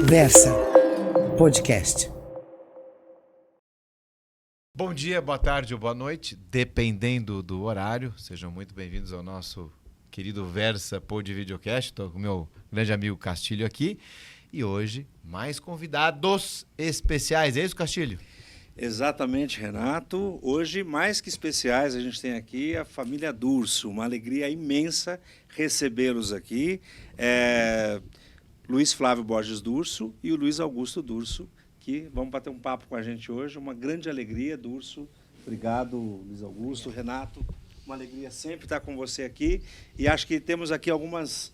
Versa Podcast. Bom dia, boa tarde ou boa noite, dependendo do horário. Sejam muito bem-vindos ao nosso querido Versa Pod Videocast. Estou com o meu grande amigo Castilho aqui. E hoje, mais convidados especiais. É isso, Castilho? Exatamente, Renato. Hoje, mais que especiais, a gente tem aqui a família Durso. Uma alegria imensa recebê-los aqui. Luiz Flávio Borges Durso e o Luiz Augusto Durso, que vão bater um papo com a gente hoje. Uma grande alegria, Durso. Obrigado, Luiz Augusto. Renato, uma alegria sempre estar com você aqui. E acho que temos aqui algumas...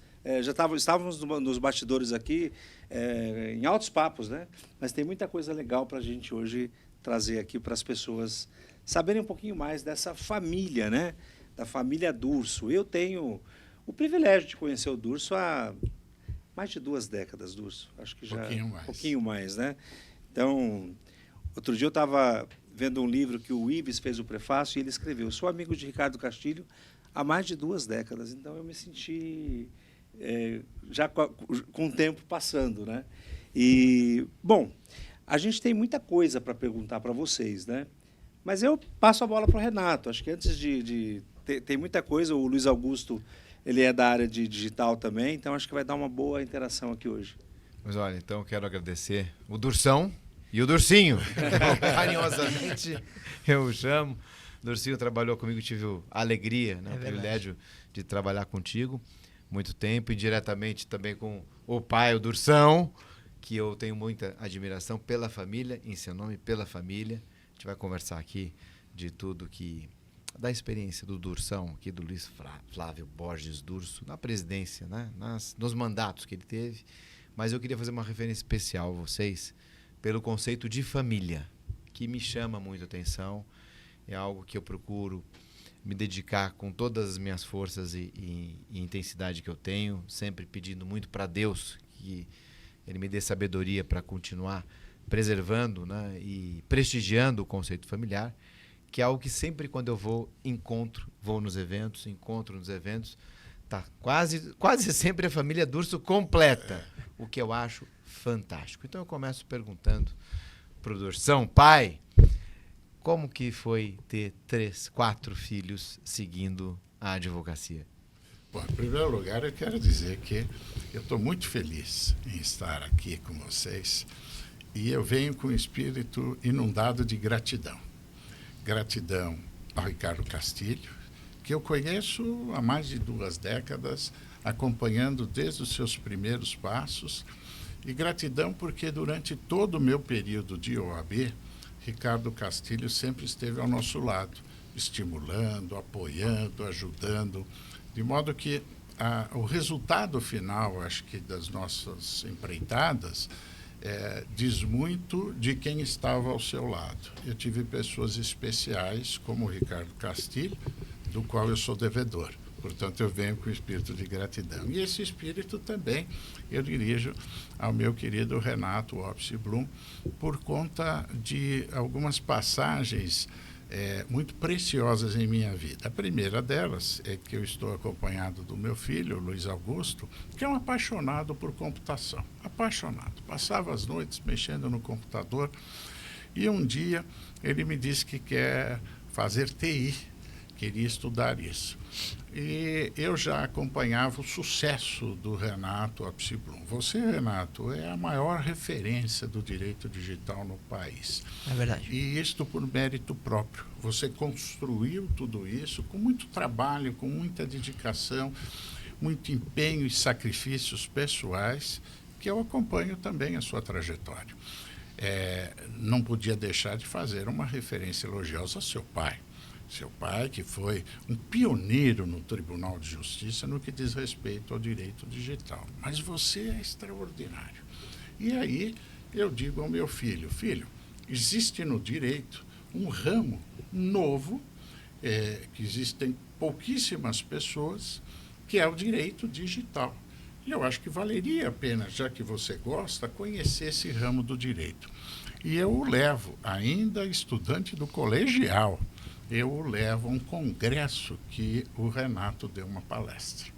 estávamos nos bastidores aqui, em altos papos, né? Mas tem muita coisa legal para a gente hoje trazer aqui para as pessoas saberem um pouquinho mais dessa família, né? Da família Durso. Eu tenho o privilégio de conhecer o Durso há mais de 2 décadas, Durso. Acho que já um pouquinho mais, né? Então, outro dia eu estava vendo um livro que o Ives fez o prefácio e ele escreveu: sou amigo de Ricardo Castilho há mais de 2 décadas. Então, eu me senti já com o tempo passando, né? E, bom, a gente tem muita coisa para perguntar para vocês, né? Mas eu passo a bola para o Renato. Acho que antes tem muita coisa. O Luiz Augusto, ele é da área de digital também, então acho que vai dar uma boa interação aqui hoje. Mas olha, então eu quero agradecer o Dursão e o Dursinho. Carinhosamente eu o chamo. O Dursinho trabalhou comigo, tive a alegria, né, o privilégio de trabalhar contigo muito tempo, e diretamente também com o pai, o Dursão, que eu tenho muita admiração pela família, em seu nome, pela família. A gente vai conversar aqui de tudo da experiência do Dursão, aqui do Luiz Flávio Borges Durso, na presidência, né? Nos mandatos que ele teve. Mas eu queria fazer uma referência especial a vocês pelo conceito de família, que me chama muito a atenção. É algo que eu procuro me dedicar com todas as minhas forças e intensidade que eu tenho, sempre pedindo muito para Deus que Ele me dê sabedoria para continuar preservando, né, e prestigiando o conceito familiar, que é algo que sempre quando eu vou nos eventos, tá quase sempre a família Durso completa, o que eu acho fantástico. Então eu começo perguntando para o Dursão: pai, como que foi ter 3, 4 filhos seguindo a advocacia? Bom, em primeiro lugar, eu quero dizer que eu estou muito feliz em estar aqui com vocês e eu venho com um espírito inundado de gratidão. Gratidão ao Ricardo Castilho, que eu conheço há mais de 2 décadas, acompanhando desde os seus primeiros passos, e gratidão porque durante todo o meu período de OAB, Ricardo Castilho sempre esteve ao nosso lado, estimulando, apoiando, ajudando, de modo que o resultado final, acho que das nossas empreitadas, diz muito de quem estava ao seu lado. Eu tive pessoas especiais, como o Ricardo Castilho, do qual eu sou devedor. Portanto, eu venho com o espírito de gratidão. E esse espírito também eu dirijo ao meu querido Renato Opsi Blum, por conta de algumas passagens muito preciosas em minha vida. A primeira delas é que eu estou acompanhado do meu filho, Luiz Augusto, que é um apaixonado por computação. Apaixonado. Passava as noites mexendo no computador e um dia ele me disse que quer fazer TI, queria estudar isso. E eu já acompanhava o sucesso do Renato Opsi Blum. Você, Renato, é a maior referência do direito digital no país. É verdade. E isto por mérito próprio. Você construiu tudo isso com muito trabalho, com muita dedicação, muito empenho e sacrifícios pessoais, que eu acompanho também a sua trajetória. Não podia deixar de fazer uma referência elogiosa ao seu pai. Seu pai, que foi um pioneiro no Tribunal de Justiça no que diz respeito ao direito digital. Mas você é extraordinário. E aí eu digo ao meu filho: filho, existe no direito um ramo novo, que existem pouquíssimas pessoas, que é o direito digital. E eu acho que valeria a pena, já que você gosta, conhecer esse ramo do direito. E eu o levo, ainda estudante do colegial, eu o levo a um congresso que o Renato deu uma palestra.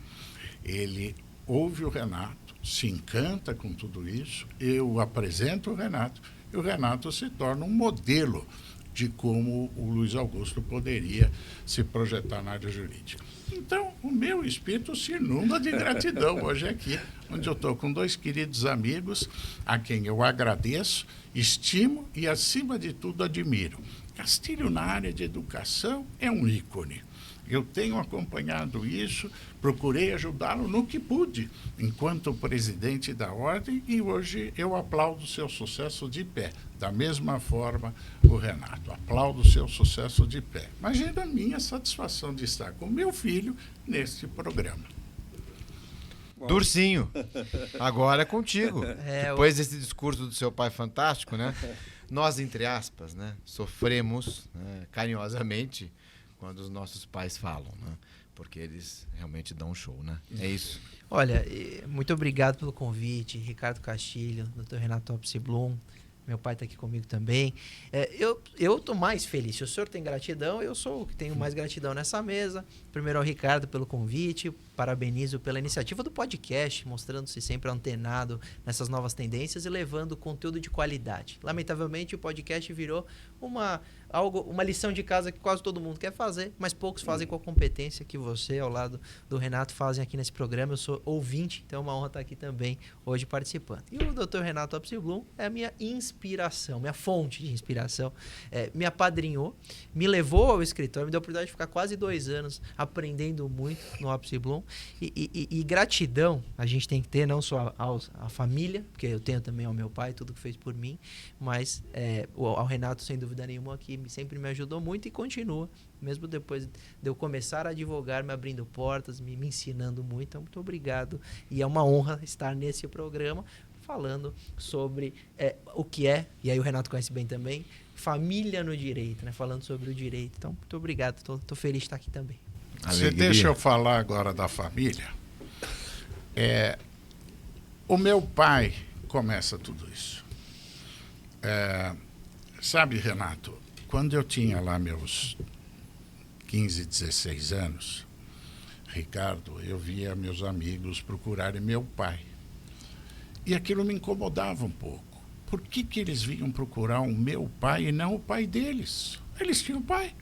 Ele ouve o Renato, se encanta com tudo isso, eu apresento o Renato, e o Renato se torna um modelo de como o Luiz Augusto poderia se projetar na área jurídica. Então, o meu espírito se inunda de gratidão hoje aqui, onde eu estou com 2 queridos amigos, a quem eu agradeço, estimo e, acima de tudo, admiro. Castilho, na área de educação, é um ícone. Eu tenho acompanhado isso, procurei ajudá-lo no que pude, enquanto presidente da Ordem, e hoje eu aplaudo o seu sucesso de pé. Da mesma forma, o Renato, aplaudo o seu sucesso de pé. Imagina a minha satisfação de estar com meu filho neste programa. Dursinho, agora é contigo. Depois desse discurso do seu pai fantástico, né? Nós, entre aspas, né, sofremos, né, carinhosamente quando os nossos pais falam, né? Porque eles realmente dão um show, né? É isso. Olha, muito obrigado pelo convite, Ricardo Castilho, Dr. Renato Opsi Blum. Meu pai está aqui comigo também. Eu estou mais feliz. Se o senhor tem gratidão, eu sou o que tenho mais gratidão nessa mesa. Primeiro ao Ricardo pelo convite. Parabenizo pela iniciativa do podcast, mostrando-se sempre antenado nessas novas tendências e levando conteúdo de qualidade. Lamentavelmente, o podcast virou uma lição de casa que quase todo mundo quer fazer, mas poucos fazem com a competência que você, ao lado do Renato, fazem aqui nesse programa. Eu sou ouvinte, então é uma honra estar aqui também hoje participando. E o Dr. Renato Opsi Blum é a minha inspiração, minha fonte de inspiração. Me apadrinhou, me levou ao escritório, me deu a oportunidade de ficar quase 2 anos aprendendo muito no Opsi Blum. E gratidão a gente tem que ter, não só à família, porque eu tenho também ao meu pai, tudo que fez por mim, mas ao Renato, sem dúvida nenhuma, que sempre me ajudou muito e continua, mesmo depois de eu começar a advogar, me abrindo portas, me ensinando muito. Então, muito obrigado. E é uma honra estar nesse programa falando sobre o que é, e aí o Renato conhece bem também, família no direito, né? Falando sobre o direito. Então, muito obrigado. Estou feliz de estar aqui também. Você deixa eu falar agora da família. O meu pai começa tudo isso. Sabe, Renato, quando eu tinha lá meus 15, 16 anos, Ricardo, eu via meus amigos procurarem meu pai. E aquilo me incomodava um pouco. Por que eles vinham procurar o meu pai e não o pai deles? Eles tinham pai.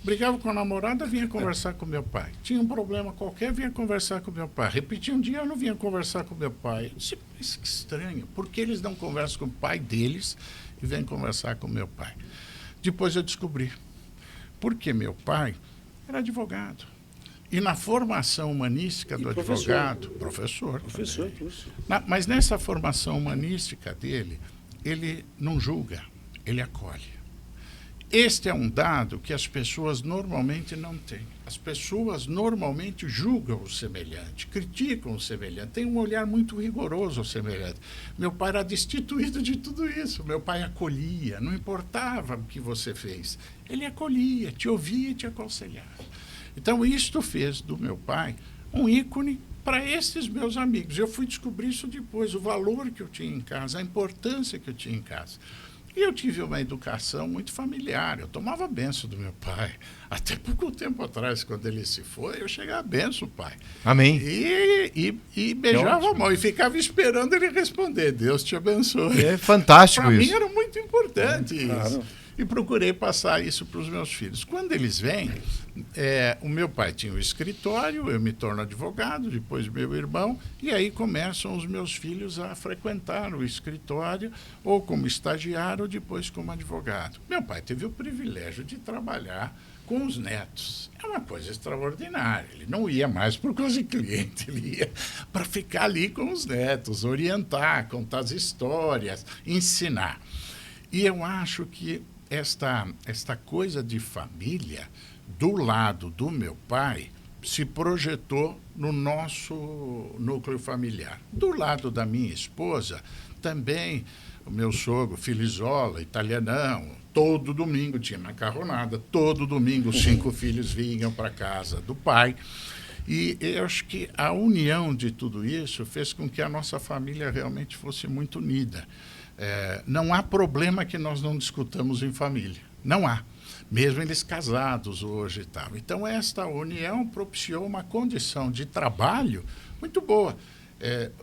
Brigava com a namorada, vinha conversar com meu pai. Tinha um problema qualquer, vinha conversar com meu pai. Repetia um dia, eu não vinha conversar com meu pai. Eu disse, isso que estranho. Por que eles não conversam com o pai deles e vêm conversar com meu pai? Depois eu descobri. Porque meu pai era advogado. E na formação humanística do advogado... Professor. Mas nessa formação humanística dele, ele não julga, ele acolhe. Este é um dado que as pessoas normalmente não têm. As pessoas normalmente julgam o semelhante, criticam o semelhante, têm um olhar muito rigoroso ao semelhante. Meu pai era destituído de tudo isso. Meu pai acolhia, não importava o que você fez. Ele acolhia, te ouvia e te aconselhava. Então, isto fez do meu pai um ícone para esses meus amigos. Eu fui descobrir isso depois, o valor que eu tinha em casa, a importância que eu tinha em casa. E eu tive uma educação muito familiar. Eu tomava benção do meu pai. Até pouco tempo atrás, quando ele se foi, eu chegava a benção, pai. Amém. E beijava a mão e ficava esperando ele responder. Deus te abençoe. É fantástico isso. Para mim era muito importante isso. Claro. E procurei passar isso para os meus filhos. Quando eles vêm, o meu pai tinha um escritório, eu me torno advogado, depois meu irmão, e aí começam os meus filhos a frequentar o escritório, ou como estagiário, ou depois como advogado. Meu pai teve o privilégio de trabalhar com os netos. É uma coisa extraordinária. Ele não ia mais por causa de cliente, ele ia para ficar ali com os netos, orientar, contar as histórias, ensinar. E eu acho que esta coisa de família, do lado do meu pai, se projetou no nosso núcleo familiar. Do lado da minha esposa, também o meu sogro, Filizola, italianão, todo domingo tinha macarronada, todo domingo os 5 filhos vinham para casa do pai. E eu acho que a união de tudo isso fez com que a nossa família realmente fosse muito unida. Não há problema que nós não discutamos em família. Não há. Mesmo eles casados hoje e tal. Então, esta união propiciou uma condição de trabalho muito boa.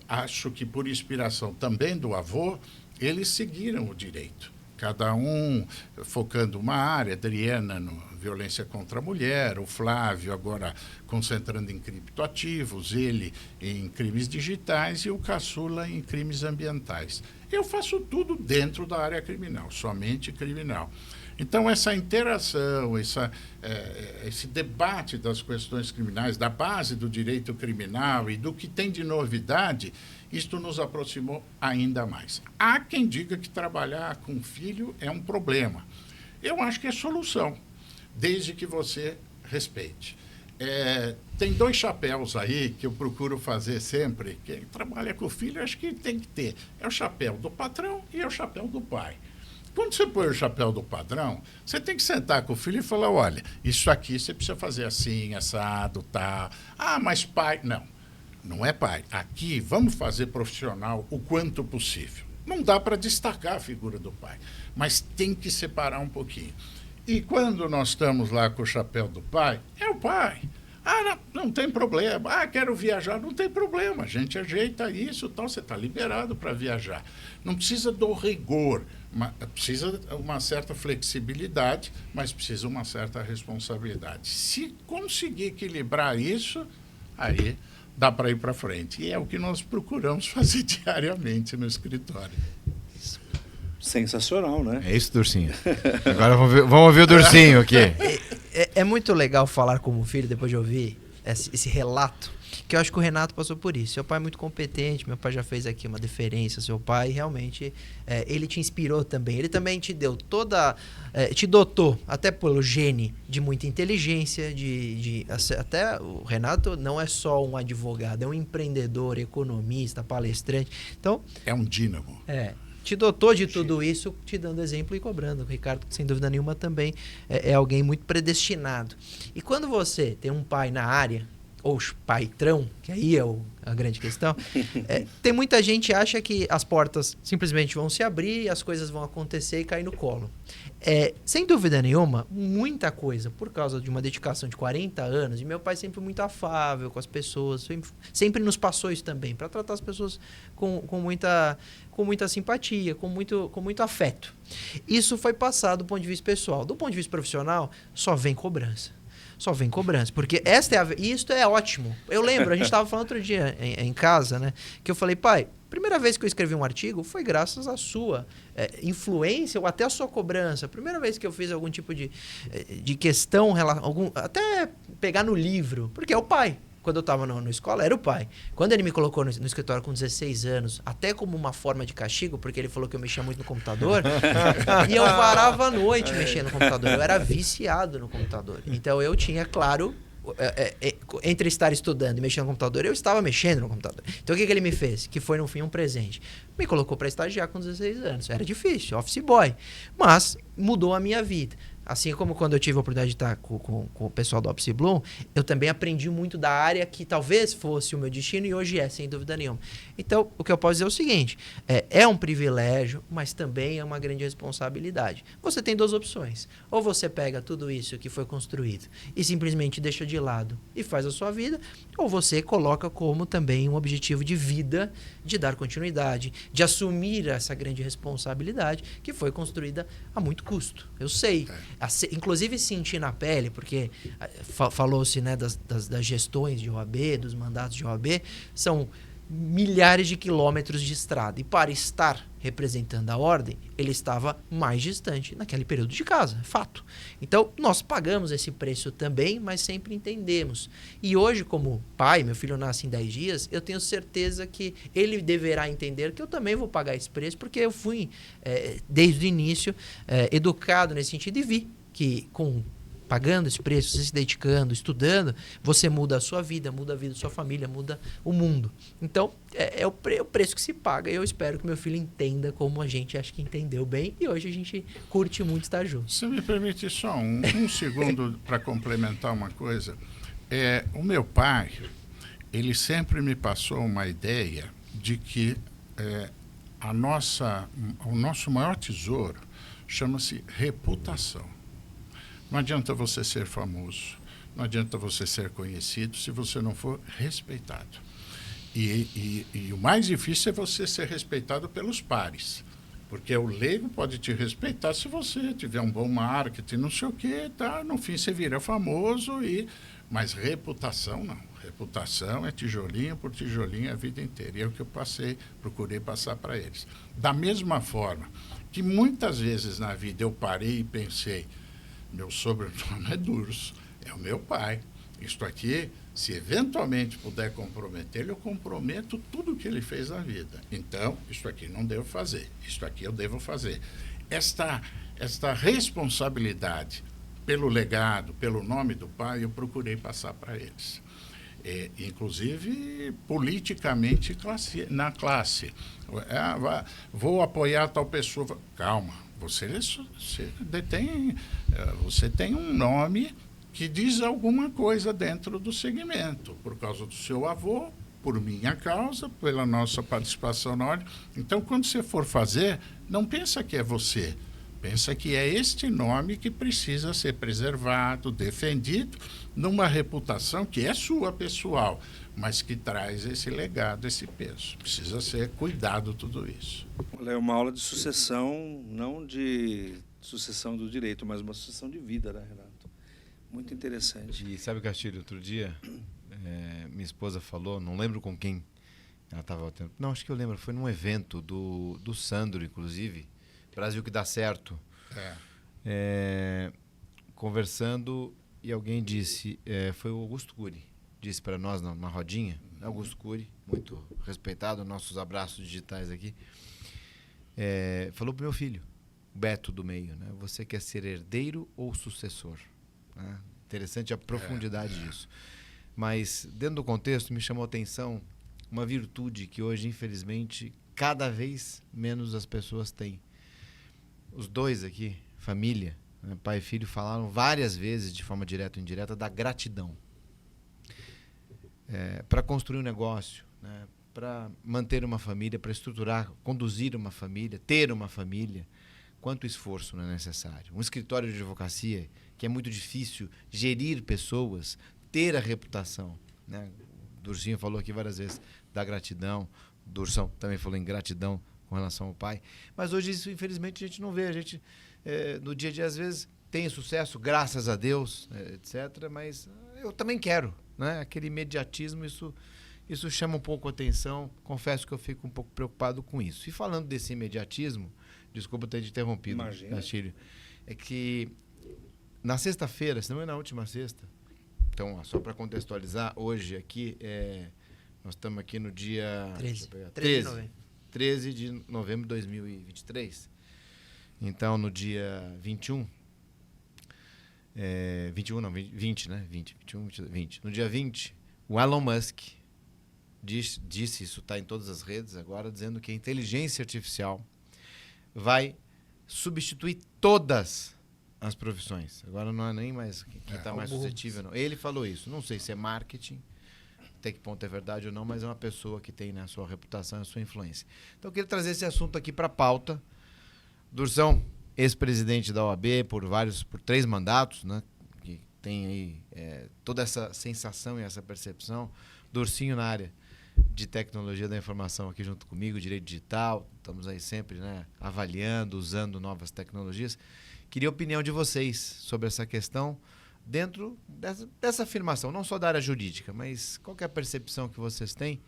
Acho que por inspiração também do avô, eles seguiram o direito. Cada um focando uma área, Adriana no violência contra a mulher, o Flávio agora concentrando em criptoativos, ele em crimes digitais e o Caçula em crimes ambientais. Eu faço tudo dentro da área criminal, somente criminal. Então, essa interação, esse debate das questões criminais, da base do direito criminal e do que tem de novidade, isto nos aproximou ainda mais. Há quem diga que trabalhar com filho é um problema. Eu acho que é solução, desde que você respeite. Tem 2 chapéus aí que eu procuro fazer sempre. Quem trabalha com filho, acho que tem que ter. É o chapéu do patrão e é o chapéu do pai. Quando você põe o chapéu do padrão, você tem que sentar com o filho e falar, olha, isso aqui você precisa fazer assim, assado, tal. Ah, mas pai... Não é pai. Aqui, vamos fazer profissional o quanto possível. Não dá para destacar a figura do pai, mas tem que separar um pouquinho. E quando nós estamos lá com o chapéu do pai, é o pai. Ah, não tem problema. Ah, quero viajar. Não tem problema. A gente ajeita isso, tal. Você está liberado para viajar. Não precisa do rigor. Precisa uma certa flexibilidade, mas precisa uma certa responsabilidade. Se conseguir equilibrar isso, aí dá para ir para frente. E é o que nós procuramos fazer diariamente no escritório. Sensacional, né? É isso, Dursinho. Agora vamos ouvir o Dursinho aqui. É muito legal falar como filho, depois de ouvir esse relato, que eu acho que o Renato passou por isso. Seu pai é muito competente, meu pai já fez aqui uma deferência, seu pai realmente, ele te inspirou também. Ele também te deu te dotou, até pelo gene, de muita inteligência, até o Renato não é só um advogado, é um empreendedor, economista, palestrante. Então, é um dínamo. Te dotou de tudo isso, te dando exemplo e cobrando. O Ricardo, sem dúvida nenhuma, também é alguém muito predestinado. E quando você tem um pai na área, ou paitrão, que aí é a grande questão, tem muita gente que acha que as portas simplesmente vão se abrir, as coisas vão acontecer e cair no colo. Sem dúvida nenhuma, muita coisa, por causa de uma dedicação de 40 anos, e meu pai sempre muito afável com as pessoas, sempre nos passou isso também, para tratar as pessoas com muita simpatia, com muito afeto. Isso foi passado do ponto de vista pessoal. Do ponto de vista profissional, só vem cobrança. Porque isto é ótimo. Eu lembro, a gente estava falando outro dia em casa, né? Que eu falei, pai, primeira vez que eu escrevi um artigo foi graças à sua influência ou até à sua cobrança. Primeira vez que eu fiz algum tipo de questão, até pegar no livro, porque é o pai. Quando eu estava na escola, era o pai. Quando ele me colocou no escritório com 16 anos, até como uma forma de castigo, porque ele falou que eu mexia muito no computador, e eu varava a noite mexendo no computador. Eu era viciado no computador. Então eu tinha, claro, entre estar estudando e mexendo no computador, eu estava mexendo no computador. Então o que ele me fez? Que foi, no fim, um presente. Me colocou para estagiar com 16 anos. Era difícil, office boy. Mas mudou a minha vida. Assim como quando eu tive a oportunidade de estar com o pessoal do Office Bloom, eu também aprendi muito da área que talvez fosse o meu destino e hoje sem dúvida nenhuma. Então, o que eu posso dizer é o seguinte, é um privilégio, mas também é uma grande responsabilidade. Você tem 2 opções. Ou você pega tudo isso que foi construído e simplesmente deixa de lado e faz a sua vida, ou você coloca como também um objetivo de vida, de dar continuidade, de assumir essa grande responsabilidade que foi construída a muito custo. Eu sei. Inclusive senti na pele, porque falou-se, né, das gestões de OAB, dos mandatos de OAB, são milhares de quilômetros de estrada. E para estar representando a ordem, ele estava mais distante naquele período de casa, fato. Então, nós pagamos esse preço também, mas sempre entendemos. E hoje, como pai, meu filho nasce em 10 dias, eu tenho certeza que ele deverá entender que eu também vou pagar esse preço, porque eu fui, desde o início, educado nesse sentido e vi que pagando esse preço, você se dedicando, estudando, você muda a sua vida, muda a vida da sua família, muda o mundo. Então, é o preço que se paga. E eu espero que meu filho entenda como a gente acha que entendeu bem. E hoje a gente curte muito estar junto. Se me permite só um segundo para complementar uma coisa. O meu pai, ele sempre me passou uma ideia de que o nosso maior tesouro chama-se reputação. Não adianta você ser famoso, não adianta você ser conhecido se você não for respeitado. E o mais difícil é você ser respeitado pelos pares. Porque o leigo pode te respeitar se você tiver um bom marketing, não sei o quê, tá? No fim você vira famoso, mas reputação não. Reputação é tijolinho por tijolinho a vida inteira. E é o que eu procurei passar para eles. Da mesma forma que muitas vezes na vida eu parei e pensei, meu sobrenome é Durso, é o meu pai. Isto aqui, se eventualmente puder comprometer, eu comprometo tudo o que ele fez na vida. Então, isto aqui não devo fazer, isto aqui eu devo fazer. Esta responsabilidade pelo legado, pelo nome do pai, eu procurei passar para eles. Inclusive, politicamente, na classe. Vou apoiar tal pessoa. Calma, você tem um nome que diz alguma coisa dentro do segmento, por causa do seu avô, por minha causa, pela nossa participação na ordem. Então, quando você for fazer, não pensa que é você, pensa que é este nome que precisa ser preservado, defendido, numa reputação que é sua pessoal, mas que traz esse legado, esse peso. Precisa ser cuidado tudo isso. É uma aula de sucessão, não de sucessão do direito, mas uma sucessão de vida, né, Renato? Muito interessante. E sabe, Castilho, outro dia, minha esposa falou, não lembro com quem ela estava tendo. Não, acho que eu lembro, foi num evento do Sandro, inclusive, Brasil que dá certo. Conversando, e alguém disse, foi o Augusto Cury, disse para nós na rodinha, Augusto Cury, muito respeitado, nossos abraços digitais aqui, falou para o meu filho, Beto do meio, né? Você quer ser herdeiro ou sucessor? Interessante a profundidade disso. Mas, dentro do contexto, me chamou a atenção uma virtude que hoje, infelizmente, cada vez menos as pessoas têm. Os dois aqui, família, né, pai e filho, falaram várias vezes, de forma direta ou indireta, da gratidão. Para construir um negócio, né, para manter uma família, para estruturar, conduzir uma família, ter uma família, quanto esforço não é necessário. Um escritório de advocacia, que é muito difícil gerir pessoas, ter a reputação, né? O Dursinho falou aqui várias vezes da gratidão, o Dursão também falou em gratidão com relação ao pai, mas hoje isso infelizmente a gente não vê, a gente no dia a dia às vezes tem sucesso, graças a Deus, etc, mas eu também quero, né? Aquele imediatismo, isso chama um pouco a atenção, confesso que eu fico um pouco preocupado com isso. E falando desse imediatismo, desculpa ter te interrompido, Castilho, é que na sexta-feira, se não é na última sexta, então, só para contextualizar, hoje aqui, nós estamos aqui no dia 13 de novembro de 2023. Então, no dia 21, 20, né? 20. No dia 20, o Elon Musk disse, isso está em todas as redes agora, dizendo que a inteligência artificial vai substituir todas as profissões. Agora não é nem mais quem está mais suscetível, não. Ele falou isso. Não sei se é marketing, até que ponto é verdade ou não, mas é uma pessoa que tem, né, a sua reputação e a sua influência. Então eu queria trazer esse assunto aqui para a pauta. Dursão, ex-presidente da OAB por 3 mandatos, né, que tem aí toda essa sensação e essa percepção. Dursinho na área de tecnologia da informação aqui junto comigo, direito digital, estamos aí sempre, né, avaliando, usando novas tecnologias. Queria a opinião de vocês sobre essa questão dentro dessa afirmação, não só da área jurídica, mas qual que é a percepção que vocês têm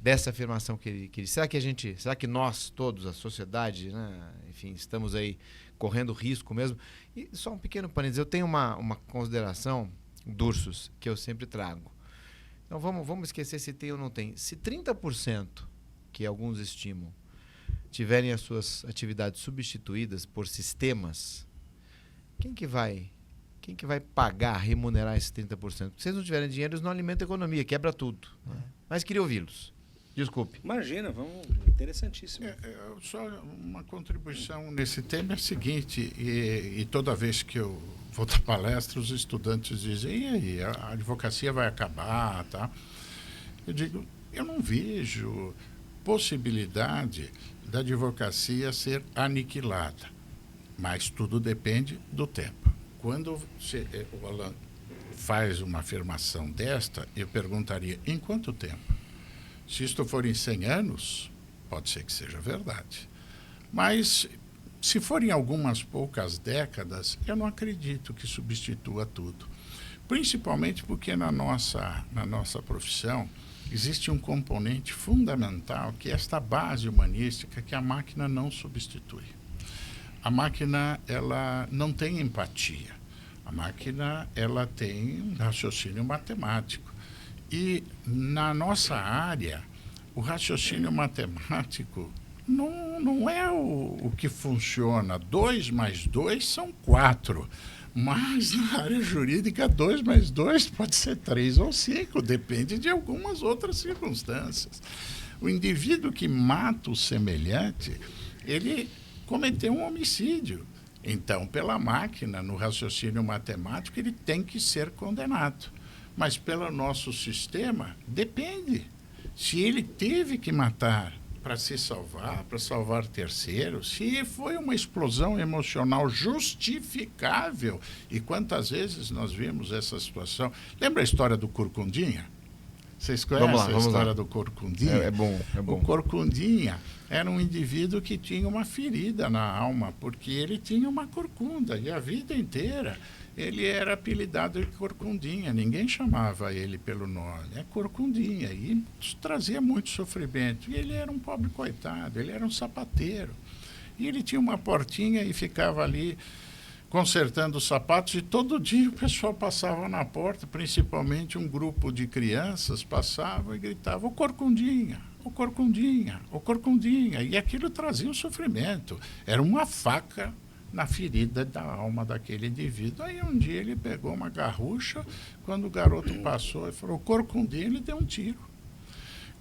dessa afirmação que ele será que nós todos, a sociedade, né, enfim, estamos aí correndo risco mesmo? E só um pequeno parênteses, eu tenho uma consideração, Dursos, que eu sempre trago. Então vamos esquecer se tem ou não tem. Se 30%, que alguns estimam, tiverem as suas atividades substituídas por sistemas, quem que vai pagar, remunerar esses 30%? Porque se vocês não tiverem dinheiro, eles não alimentam a economia, quebra tudo. Né? Mas queria ouvi-los. Desculpe. Imagina, interessantíssimo. Só uma contribuição nesse tema é a seguinte, e toda vez que eu vou dar palestra, os estudantes dizem, e aí, a advocacia vai acabar, tá? Eu digo, eu não vejo possibilidade da advocacia ser aniquilada, mas tudo depende do tempo. Quando o Alan faz uma afirmação desta, eu perguntaria, em quanto tempo? Se isto for em 100 anos, pode ser que seja verdade. Mas, se for em algumas poucas décadas, eu não acredito que substitua tudo. Principalmente porque na nossa profissão existe um componente fundamental, que é esta base humanística que a máquina não substitui. A máquina, ela não tem empatia. A máquina, ela tem um raciocínio matemático. E na nossa área, o raciocínio matemático não é o que funciona. 2 mais 2 são 4. Mas na área jurídica, 2 mais 2 pode ser 3 ou 5, depende de algumas outras circunstâncias. O indivíduo que mata o semelhante, ele cometeu um homicídio. Então, pela máquina, no raciocínio matemático, ele tem que ser condenado. Mas pelo nosso sistema, depende. Se ele teve que matar para se salvar, para salvar terceiros, se foi uma explosão emocional justificável. E quantas vezes nós vimos essa situação? Lembra a história do Corcundinha? Vocês conhecem a história do Corcundinha? É bom. O Corcundinha era um indivíduo que tinha uma ferida na alma, porque ele tinha uma corcunda, e a vida inteira ele era apelidado de Corcundinha, ninguém chamava ele pelo nome, é Corcundinha, e trazia muito sofrimento. E ele era um pobre coitado, ele era um sapateiro, e ele tinha uma portinha e ficava ali consertando os sapatos, e todo dia o pessoal passava na porta, principalmente um grupo de crianças passava e gritava: "O Corcundinha, o Corcundinha, o Corcundinha", e aquilo trazia um sofrimento, era uma faca na ferida da alma daquele indivíduo. Aí um dia ele pegou uma garrucha, quando o garoto passou e falou: "O Corcundinha", ele deu um tiro.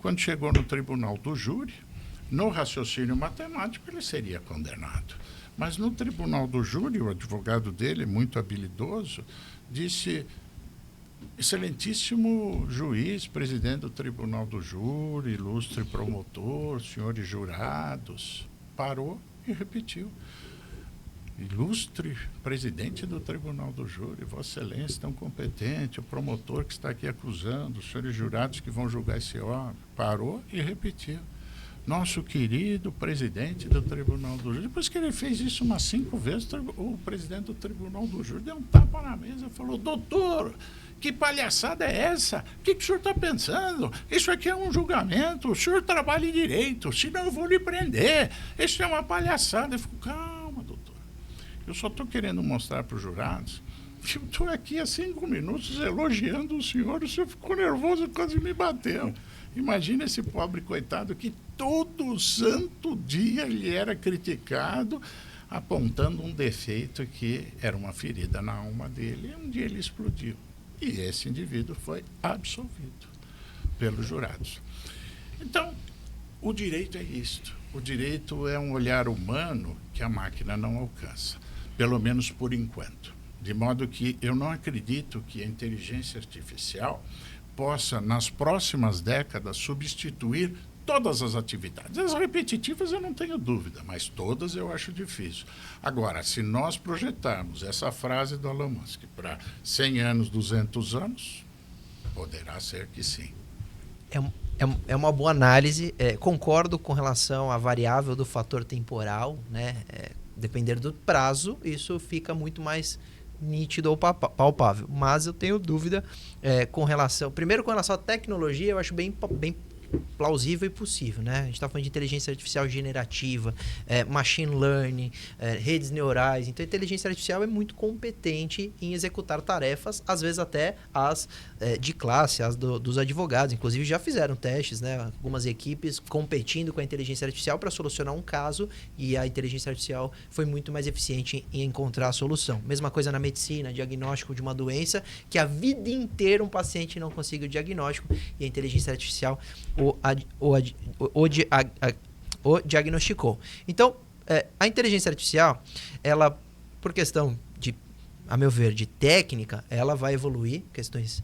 Quando chegou no tribunal do júri, no raciocínio matemático ele seria condenado. Mas no tribunal do júri, o advogado dele, muito habilidoso, disse: "Excelentíssimo juiz, presidente do tribunal do júri, ilustre promotor, senhores jurados", parou e repetiu: "Ilustre presidente do tribunal do júri, Vossa Excelência tão competente, o promotor que está aqui acusando, os senhores jurados que vão julgar esse homem", parou e repetiu: "Nosso querido presidente do Tribunal do Júri". Depois que ele fez isso umas 5 vezes, o presidente do Tribunal do Júri deu um tapa na mesa e falou: "Doutor, que palhaçada é essa? O que o senhor está pensando? Isso aqui é um julgamento, o senhor trabalha em direito, senão eu vou lhe prender. Isso é uma palhaçada". Eu fico: "Calma, doutor. Eu só estou querendo mostrar para os jurados que eu estou aqui há 5 minutos elogiando o senhor ficou nervoso e quase me bateu". Imagina esse pobre coitado que todo santo dia ele era criticado, apontando um defeito que era uma ferida na alma dele, e um dia ele explodiu. E esse indivíduo foi absolvido pelos jurados. Então, o direito é isto. O direito é um olhar humano que a máquina não alcança, pelo menos por enquanto. De modo que eu não acredito que a inteligência artificial possa, nas próximas décadas, substituir todas as atividades. As repetitivas eu não tenho dúvida, mas todas eu acho difícil. Agora, se nós projetarmos essa frase do Elon Musk para 100 anos, 200 anos, poderá ser que sim. É uma boa análise. Concordo com relação à variável do fator temporal, né? Depender do prazo, isso fica muito mais nítido ou palpável. Mas eu tenho dúvida com relação... Primeiro, com relação à tecnologia, eu acho bem plausível e possível, né? A gente está falando de inteligência artificial generativa, machine learning, redes neurais. Então, a inteligência artificial é muito competente em executar tarefas, às vezes até as de classe, as dos advogados. Inclusive, já fizeram testes, né? Algumas equipes competindo com a inteligência artificial para solucionar um caso, e a inteligência artificial foi muito mais eficiente em encontrar a solução. Mesma coisa na medicina, diagnóstico de uma doença que a vida inteira um paciente não consegue o diagnóstico, e a inteligência artificial o diagnosticou. Então, a inteligência artificial, ela, por questão de, a meu ver, de técnica, ela vai evoluir questões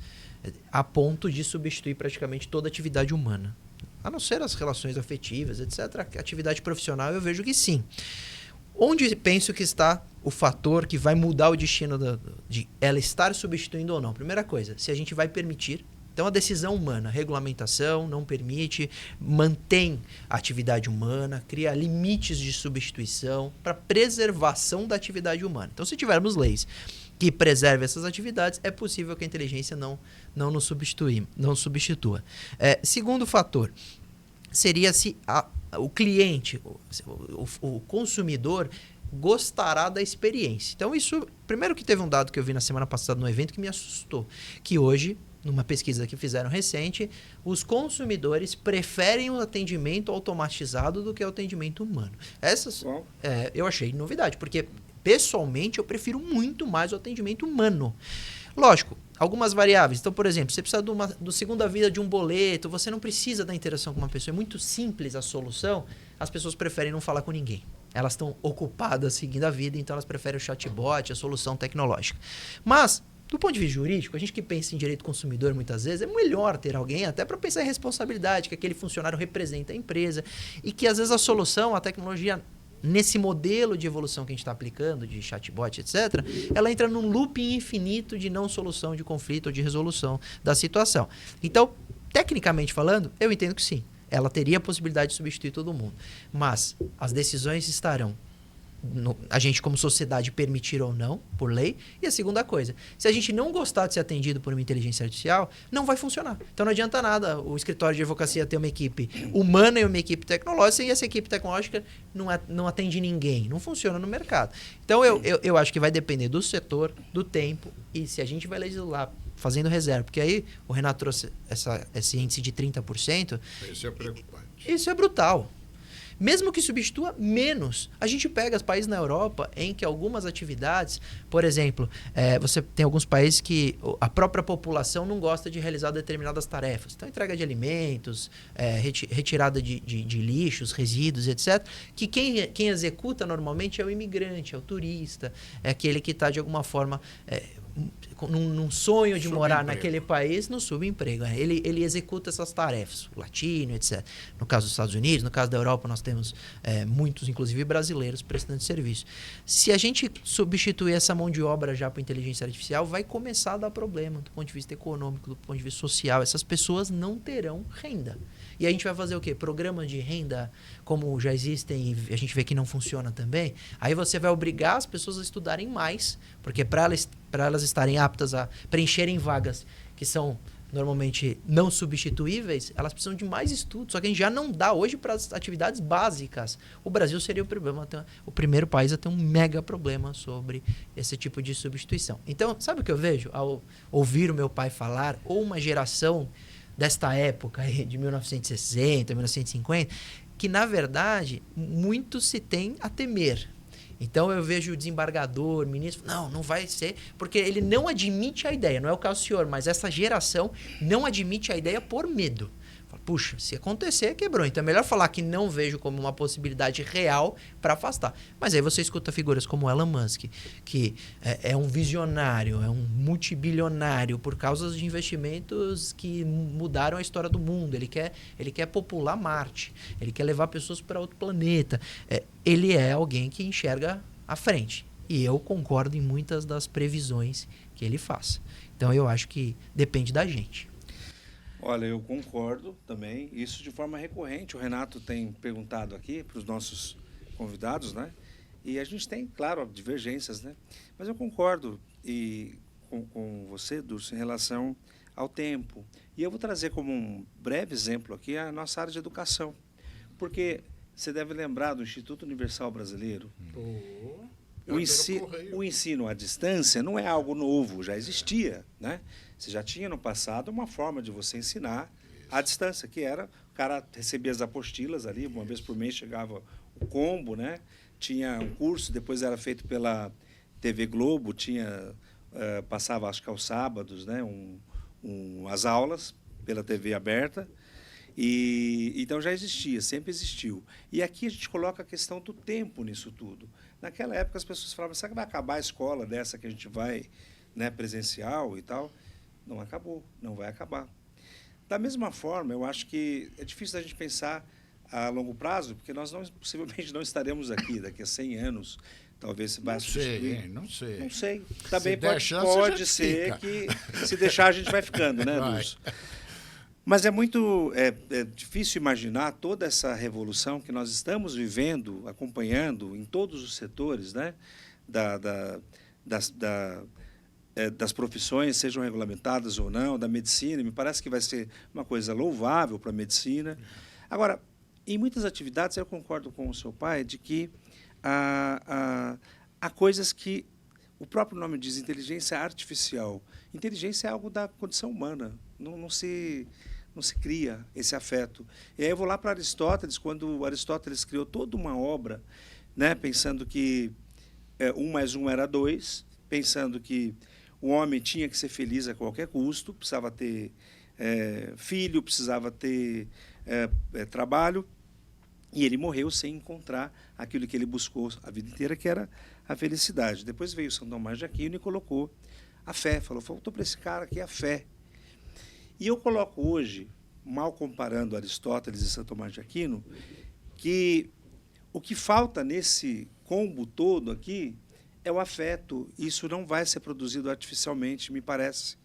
a ponto de substituir praticamente toda atividade humana. A não ser as relações afetivas, etc. A atividade profissional, eu vejo que sim. Onde penso que está o fator que vai mudar o destino de ela estar substituindo ou não? Primeira coisa, se a gente vai permitir Então, a decisão humana, regulamentação, não permite, mantém a atividade humana, cria limites de substituição para preservação da atividade humana. Então, se tivermos leis que preservem essas atividades, é possível que a inteligência não nos substitua. Segundo fator, seria se o cliente, o consumidor, gostará da experiência. Então, isso, primeiro que teve um dado que eu vi na semana passada no evento que me assustou, que hoje, numa pesquisa que fizeram recente, os consumidores preferem o atendimento automatizado do que o atendimento humano. Eu achei novidade, porque pessoalmente eu prefiro muito mais o atendimento humano. Lógico, algumas variáveis. Então, por exemplo, você precisa do segunda vida de um boleto, você não precisa da interação com uma pessoa, é muito simples a solução, as pessoas preferem não falar com ninguém. Elas estão ocupadas seguindo a vida, então elas preferem o chatbot, a solução tecnológica. Mas, do ponto de vista jurídico, a gente que pensa em direito consumidor muitas vezes, é melhor ter alguém até para pensar em responsabilidade, que aquele funcionário representa a empresa e que às vezes a solução, a tecnologia, nesse modelo de evolução que a gente está aplicando, de chatbot, etc., ela entra num looping infinito de não solução de conflito ou de resolução da situação. Então, tecnicamente falando, eu entendo que sim. Ela teria a possibilidade de substituir todo mundo. Mas as decisões estarão a gente como sociedade permitir ou não, por lei. E a segunda coisa, se a gente não gostar de ser atendido por uma inteligência artificial, não vai funcionar. Então não adianta nada o escritório de advocacia ter uma equipe humana e uma equipe tecnológica, e essa equipe tecnológica não atende ninguém. Não funciona no mercado. Então eu acho que vai depender do setor, do tempo, e se a gente vai legislar fazendo reserva, porque aí o Renato trouxe esse índice de 30%. Isso é preocupante. Isso é brutal. Mesmo que substitua menos. A gente pega os países na Europa em que algumas atividades, por exemplo, você tem alguns países que a própria população não gosta de realizar determinadas tarefas. Então, entrega de alimentos, retirada de lixos, resíduos, etc. Que quem executa normalmente é o imigrante, é o turista, é aquele que está, de alguma forma, num sonho de morar naquele país, no subemprego. Ele executa essas tarefas, o latino, etc. No caso dos Estados Unidos, no caso da Europa, nós temos muitos, inclusive brasileiros, prestando serviço. Se a gente substituir essa mão de obra já por inteligência artificial, vai começar a dar problema do ponto de vista econômico, do ponto de vista social. Essas pessoas não terão renda. E a gente vai fazer o quê? Programa de renda, como já existem e a gente vê que não funciona também. Aí você vai obrigar as pessoas a estudarem mais, porque para elas estarem aptas a preencherem vagas que são normalmente não substituíveis, elas precisam de mais estudos. Só que a gente já não dá hoje para as atividades básicas. O Brasil seria o primeiro país a ter um mega problema sobre esse tipo de substituição. Então, sabe o que eu vejo ao ouvir o meu pai falar, ou uma geração desta época aí, de 1960, 1950, que na verdade muito se tem a temer. Então eu vejo o desembargador, ministro, não vai ser, porque ele não admite a ideia, não é o caso do senhor, mas essa geração não admite a ideia por medo. Puxa, se acontecer, quebrou. Então é melhor falar que não vejo como uma possibilidade real para afastar. Mas aí você escuta figuras como Elon Musk, que é um visionário, é um multibilionário por causa de investimentos que mudaram a história do mundo. Ele quer popular Marte, ele quer levar pessoas para outro planeta. Ele é alguém que enxerga à frente. E eu concordo em muitas das previsões que ele faz. Então eu acho que depende da gente. Olha, eu concordo também, isso de forma recorrente. O Renato tem perguntado aqui para os nossos convidados, né? E a gente tem, claro, divergências, né? Mas eu concordo com você, Durso, em relação ao tempo. E eu vou trazer como um breve exemplo aqui a nossa área de educação. Porque você deve lembrar do Instituto Universal Brasileiro. O ensino à distância não é algo novo, já existia, né? Você já tinha no passado uma forma de você ensinar à distância, que era, o cara recebia as apostilas ali, uma vez por mês chegava o combo, né? Tinha um curso, depois era feito pela TV Globo, passava, acho que aos sábados, né? As aulas pela TV aberta. Então já existia, sempre existiu. E aqui a gente coloca a questão do tempo nisso tudo. Naquela época as pessoas falavam, será que vai acabar a escola dessa que a gente vai, né, presencial e tal? Não acabou, não vai acabar. Da mesma forma, eu acho que é difícil a gente pensar a longo prazo, porque nós possivelmente não estaremos aqui daqui a 100 anos. talvez vai Não substituir. sei, hein? Não sei. Não sei. Também der chance, a pode gente ser fica. que se deixar a gente vai ficando, né, Vai. Durso? Mas é muito difícil imaginar toda essa revolução que nós estamos vivendo, acompanhando em todos os setores, né, das profissões, sejam regulamentadas ou não, da medicina. Me parece que vai ser uma coisa louvável para a medicina. Agora, em muitas atividades, eu concordo com o seu pai de que há coisas que o próprio nome diz, inteligência artificial. Inteligência é algo da condição humana, não se cria esse afeto. E aí eu vou lá para Aristóteles, quando Aristóteles criou toda uma obra, né, pensando que 1 mais 1 era 2, pensando que o homem tinha que ser feliz a qualquer custo, precisava ter filho, precisava ter trabalho, e ele morreu sem encontrar aquilo que ele buscou a vida inteira, que era a felicidade. Depois veio São Tomás de Aquino e colocou a fé, falou, faltou para esse cara aqui a fé. E eu coloco hoje, mal comparando Aristóteles e São Tomás de Aquino, que o que falta nesse combo todo aqui é o afeto. Isso não vai ser produzido artificialmente, me parece.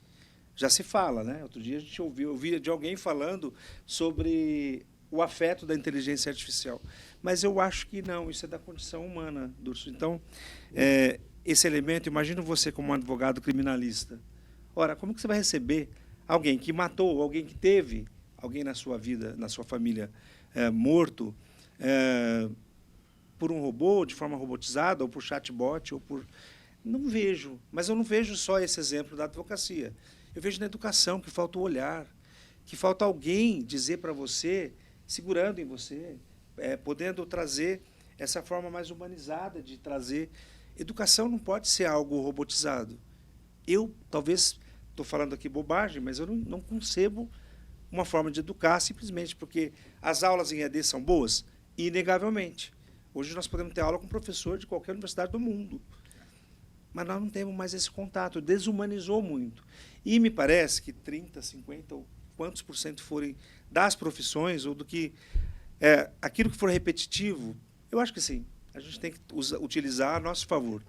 Já se fala, né? Outro dia a gente ouvi de alguém falando sobre o afeto da inteligência artificial. Mas eu acho que não, isso é da condição humana, Durso. Então, esse elemento, imagina você como um advogado criminalista. Ora, como que você vai receber alguém que matou, alguém que teve alguém na sua vida, na sua família, morto, por um robô, de forma robotizada, ou por chatbot, ou por... Não vejo, mas eu não vejo só esse exemplo da advocacia. Eu vejo na educação que falta o olhar, que falta alguém dizer para você, segurando em você, podendo trazer essa forma mais humanizada de trazer. Educação não pode ser algo robotizado. Eu, talvez, estou falando aqui bobagem, mas eu não concebo uma forma de educar simplesmente porque as aulas em EAD são boas, inegavelmente. Hoje nós podemos ter aula com professor de qualquer universidade do mundo. Mas nós não temos mais esse contato, desumanizou muito. E me parece que 30%, 50% ou quantos por cento forem das profissões, ou do que aquilo que for repetitivo, eu acho que sim, a gente tem que utilizar a nosso favor.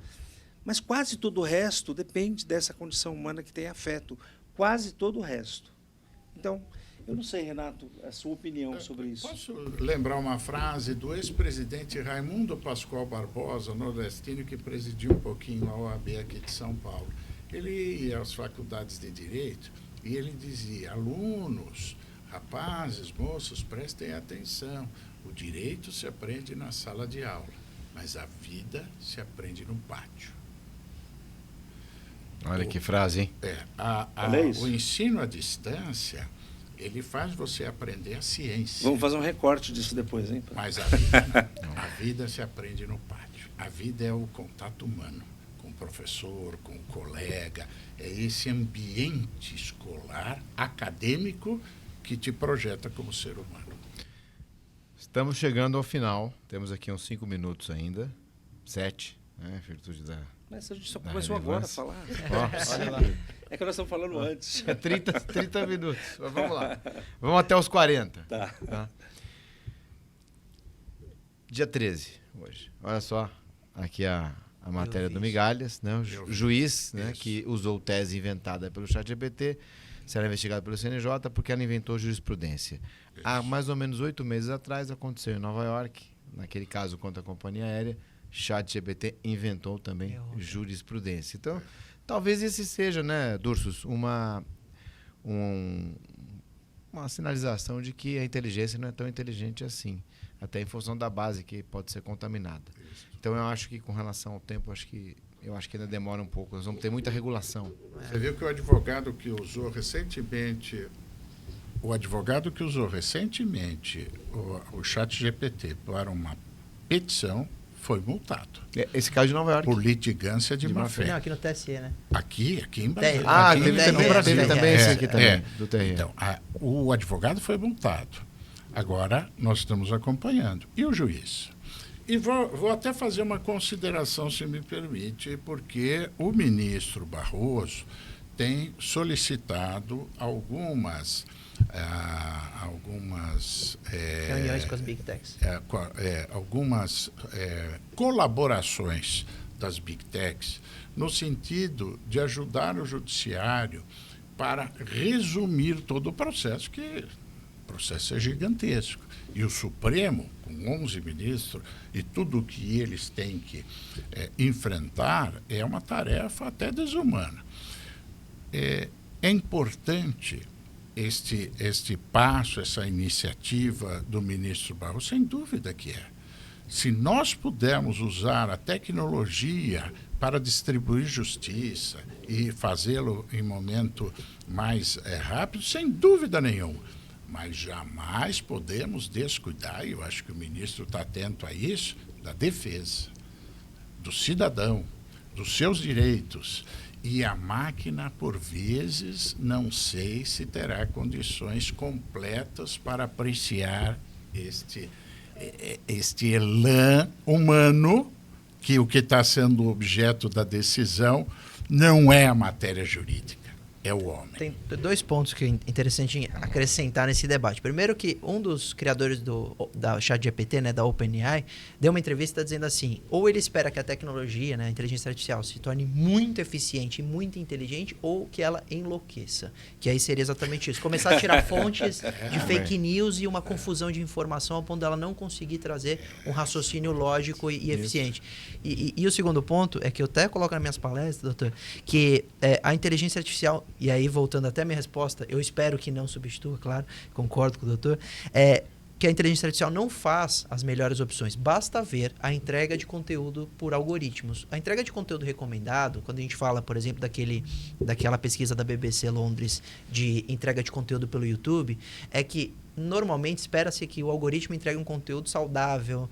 Mas quase todo o resto depende dessa condição humana que tem afeto. Quase todo o resto. Então, eu não sei, Renato, a sua opinião sobre isso. Posso lembrar uma frase do ex-presidente Raimundo Pascoal Barbosa, nordestino, que presidiu um pouquinho a OAB aqui de São Paulo. Ele ia às faculdades de Direito e ele dizia, alunos, rapazes, moços, prestem atenção, o direito se aprende na sala de aula, mas a vida se aprende no pátio. Olha que frase, hein? O ensino à distância, ele faz você aprender a ciência. Vamos fazer um recorte disso depois, hein? Mas a vida se aprende no pátio. A vida é o contato humano, com o professor, com o colega. É esse ambiente escolar, acadêmico, que te projeta como ser humano. Estamos chegando ao final. Temos aqui uns 5 minutos ainda. 7, né? Virtude da... Mas a gente só começou agora a falar. Olha lá. É que nós estamos falando antes. 30 minutos. Mas vamos lá. Vamos até os 40. Tá. Dia 13, hoje. Olha só, aqui a matéria do Migalhas, né? O juiz, né, que usou tese inventada pelo ChatGPT, será investigado pelo CNJ porque ela inventou jurisprudência. Há mais ou menos 8 meses atrás, aconteceu em Nova York, naquele caso contra a companhia aérea, ChatGPT inventou também jurisprudência. Então, talvez esse seja, né, Dursus, uma sinalização de que a inteligência não é tão inteligente assim, até em função da base que pode ser contaminada. Então, eu acho que com relação ao tempo, eu acho que ainda demora um pouco. Nós vamos ter muita regulação. Você viu que o advogado que usou recentemente o ChatGPT para uma petição foi multado. Esse caso de Nova York. Por litigância de má-fé. Não, aqui no TSE, né? Aqui em Brasília. Teve também esse aqui também, do TRE. Então, o advogado foi multado. Agora, nós estamos acompanhando. E o juiz? E vou até fazer uma consideração, se me permite, porque o ministro Barroso tem solicitado algumas Reuniões com as Big Techs. algumas colaborações das Big Techs no sentido de ajudar o judiciário para resumir todo o processo, que o processo é gigantesco. E o Supremo, com 11 ministros, e tudo o que eles têm que enfrentar, é uma tarefa até desumana. É importante este passo, essa iniciativa do ministro Barroso, sem dúvida que é. Se nós pudermos usar a tecnologia para distribuir justiça e fazê-lo em momento mais rápido, sem dúvida nenhuma. Mas jamais podemos descuidar, e eu acho que o ministro está atento a isso, da defesa do cidadão, dos seus direitos. E a máquina, por vezes, não sei se terá condições completas para apreciar este elan humano, que o que está sendo objeto da decisão não é a matéria jurídica, é o homem. Tem 2 pontos que é interessante acrescentar nesse debate. Primeiro que um dos criadores da ChatGPT, né, da OpenAI, deu uma entrevista dizendo assim, ou ele espera que a tecnologia, né, a inteligência artificial, se torne muito eficiente e muito inteligente, ou que ela enlouqueça. Que aí seria exatamente isso. Começar a tirar fontes de fake news e uma confusão de informação a ponto dela não conseguir trazer um raciocínio lógico e eficiente. E o segundo ponto é que eu até coloco nas minhas palestras, doutor, que a inteligência artificial, e aí voltando até a minha resposta, eu espero que não substitua, claro, concordo com o doutor, que a inteligência artificial não faz as melhores opções. Basta ver a entrega de conteúdo por algoritmos. A entrega de conteúdo recomendado, quando a gente fala, por exemplo, daquela pesquisa da BBC Londres de entrega de conteúdo pelo YouTube, é que normalmente espera-se que o algoritmo entregue um conteúdo saudável,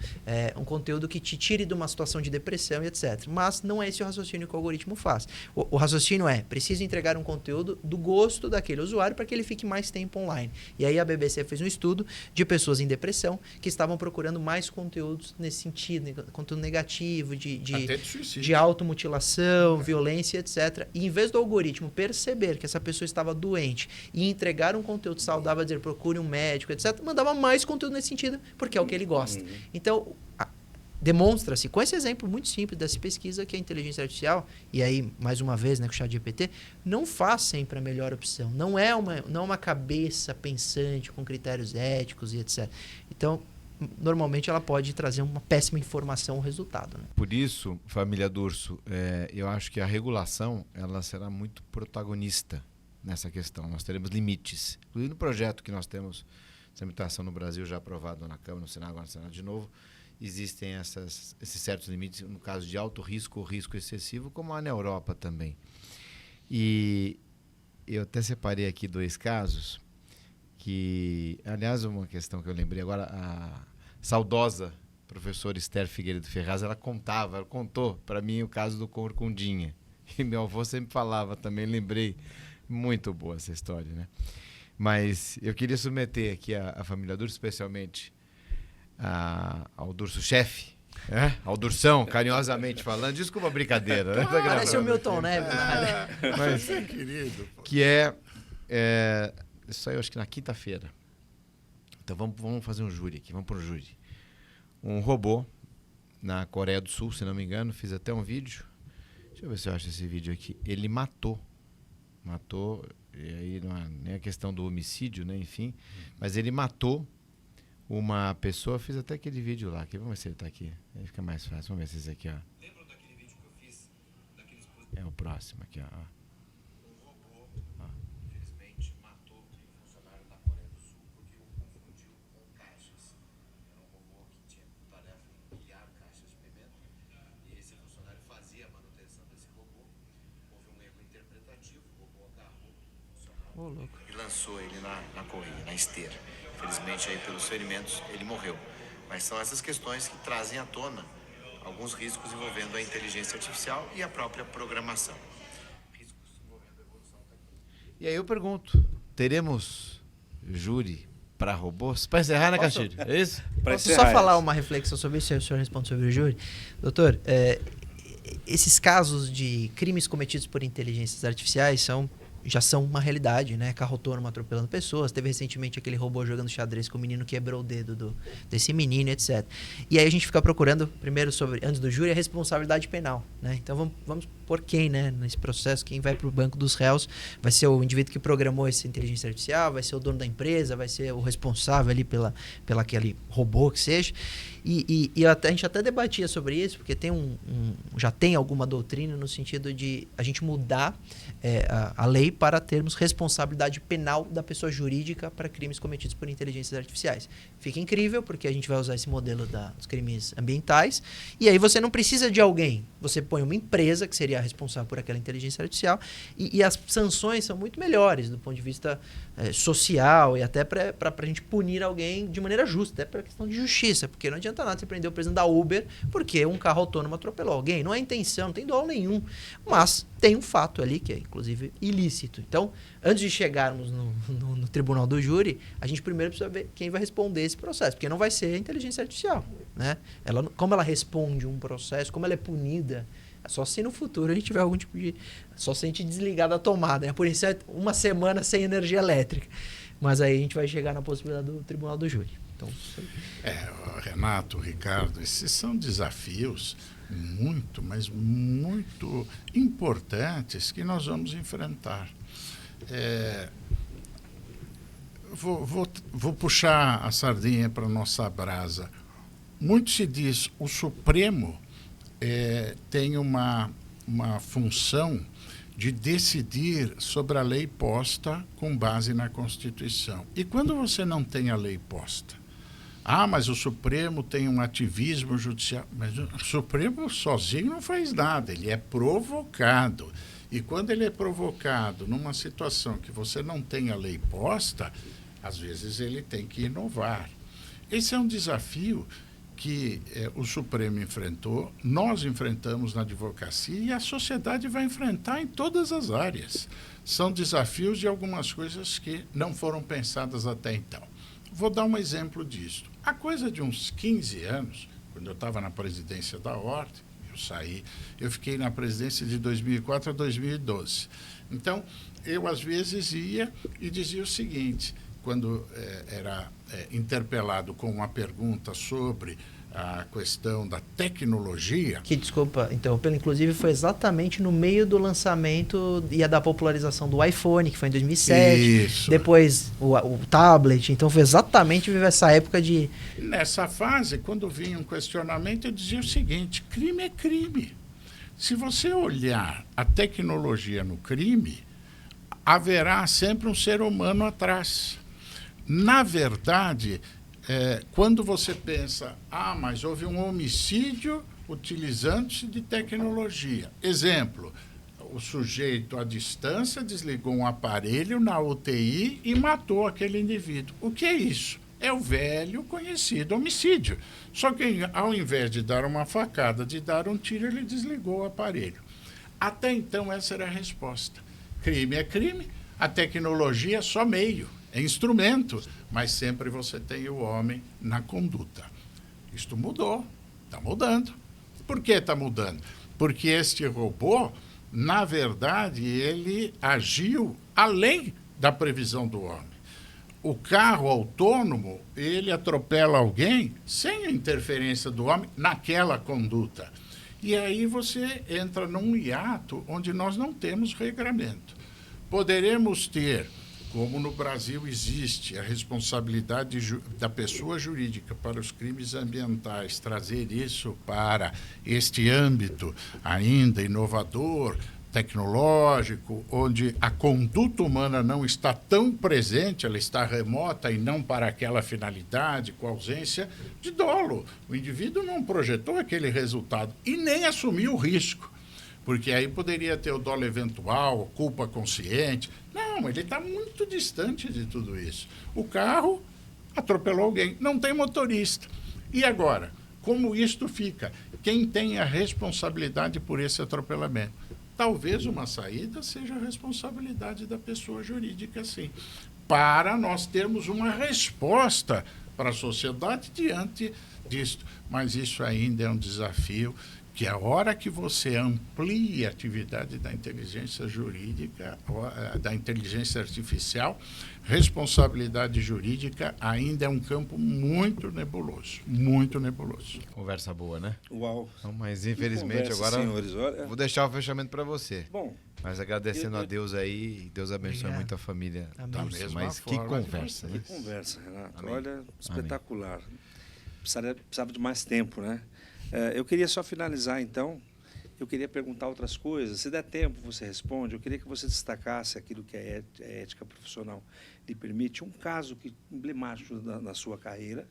um conteúdo que te tire de uma situação de depressão e etc. Mas não é esse o raciocínio que o algoritmo faz. O raciocínio é, preciso entregar um conteúdo do gosto daquele usuário para que ele fique mais tempo online. E aí a BBC fez um estudo de pessoas em depressão que estavam procurando mais conteúdos nesse sentido, conteúdo negativo, de automutilação, violência, etc. E em vez do algoritmo perceber que essa pessoa estava doente e entregar um conteúdo saudável, dizer, procure um médico, etc., mandava mais conteúdo nesse sentido, porque é o que ele gosta. Então, demonstra-se, com esse exemplo muito simples dessa pesquisa, que a inteligência artificial, e aí, mais uma vez, né, com o ChatGPT, não faz sempre a melhor opção. Não é uma cabeça pensante com critérios éticos e etc. Então, normalmente ela pode trazer uma péssima informação ao resultado. Né? Por isso, família Durso, eu acho que a regulação ela será muito protagonista nessa questão. Nós teremos limites. Inclusive no projeto que nós temos, essa tramitação no Brasil já aprovado na Câmara, no Senado, agora no Senado de novo, existem esses certos limites, no caso de alto risco ou risco excessivo, como há na Europa também. E eu até separei aqui 2 casos, que, aliás, uma questão que eu lembrei agora, a saudosa professora Esther Figueiredo Ferraz, ela contou para mim o caso do Corcundinha. E meu avô sempre falava também, lembrei. Muito boa essa história, né? Mas eu queria submeter aqui a família Durso, especialmente ao Durso chefe, ao Dursão, carinhosamente falando. Desculpa a brincadeira, né? Parece o Milton Neves. Mas, querido. Que isso aí eu acho que na quinta-feira. Então vamos fazer um júri aqui, vamos para um júri. Um robô na Coreia do Sul, se não me engano, fiz até um vídeo. Deixa eu ver se eu acho esse vídeo aqui. Ele matou, e aí não é nem a questão do homicídio, né, enfim, mas ele matou uma pessoa, fiz até aquele vídeo lá, aqui, vamos ver se ele está aqui, aí fica mais fácil, vamos ver se esse aqui, ó. Lembram daquele vídeo que eu fiz? É o próximo aqui, ó. Um robô, infelizmente, matou um funcionário da Coreia do Sul porque o confundiu com caixas. Era um robô que tinha tarefa de empilhar caixas de pimenta e esse funcionário fazia a manutenção desse robô. Houve um erro interpretativo, o robô agarrou o funcionário e lançou ele na correia, na esteira. Infelizmente, aí, pelos ferimentos, ele morreu. Mas são essas questões que trazem à tona alguns riscos envolvendo a inteligência artificial e a própria programação. Riscos envolvendo a evolução tecnológica. E aí eu pergunto, teremos júri para robôs? Para encerrar, né, Castilho? É isso? Posso só falar uma reflexão sobre isso, aí o senhor responde sobre o júri? Doutor, esses casos de crimes cometidos por inteligências artificiais são já são uma realidade, né? Carro autônomo atropelando pessoas. Teve recentemente aquele robô jogando xadrez que o menino quebrou o dedo desse menino, etc. E aí a gente fica procurando, primeiro, antes do júri, a responsabilidade penal, né? Então vamos por quem, né? Nesse processo, quem vai para o banco dos réus vai ser o indivíduo que programou essa inteligência artificial, vai ser o dono da empresa, vai ser o responsável ali pela aquele robô que seja. E a gente até debatia sobre isso, porque já tem alguma doutrina no sentido de a gente mudar a lei para termos responsabilidade penal da pessoa jurídica para crimes cometidos por inteligências artificiais. Fica incrível, porque a gente vai usar esse modelo dos crimes ambientais, e aí você não precisa de alguém. Você põe uma empresa, que seria a responsável por aquela inteligência artificial, e as sanções são muito melhores do ponto de vista social e até para a gente punir alguém de maneira justa, até para questão de justiça, porque não adianta nada você prender o presidente da Uber porque um carro autônomo atropelou alguém. Não é intenção, não tem dolo nenhum, mas tem um fato ali que é, inclusive, ilícito. Então, antes de chegarmos no tribunal do júri, a gente primeiro precisa ver quem vai responder esse processo, porque não vai ser a inteligência artificial, né? Como ela responde um processo, como ela é punida, só se no futuro a gente tiver algum tipo de... Só se a gente desligar da tomada, né? Por isso é uma semana sem energia elétrica. Mas aí a gente vai chegar na possibilidade do tribunal do júri. Então, Renato, Ricardo, esses são desafios muito, mas muito importantes que nós vamos enfrentar. Vou puxar a sardinha para a nossa brasa. Muito se diz, o Supremo tem uma função de decidir sobre a lei posta com base na Constituição. E quando você não tem a lei posta? Mas o Supremo tem um ativismo judicial. Mas o Supremo sozinho não faz nada, ele é provocado. E quando ele é provocado numa situação que você não tem a lei posta, às vezes ele tem que inovar. Esse é um desafio que o Supremo enfrentou, nós enfrentamos na advocacia e a sociedade vai enfrentar em todas as áreas. São desafios de algumas coisas que não foram pensadas até então. Vou dar um exemplo disso. Há coisa de uns 15 anos, quando eu estava na presidência da Ordem, eu fiquei na presidência de 2004 a 2012. Então, eu às vezes ia e dizia o seguinte, quando era interpelado com uma pergunta sobre a questão da tecnologia... Que, desculpa, interrompendo, inclusive foi exatamente no meio do lançamento e da popularização do iPhone, que foi em 2007. Isso. Depois o tablet, então foi exatamente essa época de... Nessa fase, quando vinha um questionamento, eu dizia o seguinte, crime é crime. Se você olhar a tecnologia no crime, haverá sempre um ser humano atrás. Na verdade, quando você pensa, mas houve um homicídio utilizando-se de tecnologia. Exemplo, o sujeito à distância desligou um aparelho na UTI e matou aquele indivíduo. O que é isso? É o velho conhecido homicídio. Só que ao invés de dar uma facada, de dar um tiro, ele desligou o aparelho. Até então essa era a resposta. Crime é crime, a tecnologia é só meio. É instrumento, mas sempre você tem o homem na conduta. Isto mudou, está mudando. Por que está mudando? Porque este robô, na verdade, ele agiu além da previsão do homem. O carro autônomo, ele atropela alguém sem a interferência do homem naquela conduta. E aí você entra num hiato onde nós não temos regramento. Poderemos ter, como no Brasil existe a responsabilidade da pessoa jurídica para os crimes ambientais, trazer isso para este âmbito ainda inovador, tecnológico, onde a conduta humana não está tão presente, ela está remota e não para aquela finalidade, com ausência de dolo. O indivíduo não projetou aquele resultado e nem assumiu o risco. Porque aí poderia ter o dolo eventual, culpa consciente. Não, ele está muito distante de tudo isso. O carro atropelou alguém, não tem motorista. E agora, como isto fica? Quem tem a responsabilidade por esse atropelamento? Talvez uma saída seja a responsabilidade da pessoa jurídica, sim, para nós termos uma resposta para a sociedade diante disto, mas isso ainda é um desafio que a hora que você amplia a atividade da inteligência jurídica, da inteligência artificial, responsabilidade jurídica ainda é um campo muito nebuloso, muito nebuloso. Conversa boa, né? Uau. Não, mas infelizmente Conversa, agora senhores, olha. vou deixar o fechamento para você. Bom, Mas agradecendo a Deus aí, Deus abençoe Obrigado. muito a família. Amém. Da Isso, mesma mas que forma conversa, que né? que conversa, Renato. Amém. Olha, espetacular. Precisava de mais tempo, né? Eu queria só finalizar, então. Eu queria perguntar outras coisas. Se der tempo, você responde. Eu queria que você destacasse aquilo que a ética profissional lhe permite. Um caso emblemático na sua carreira,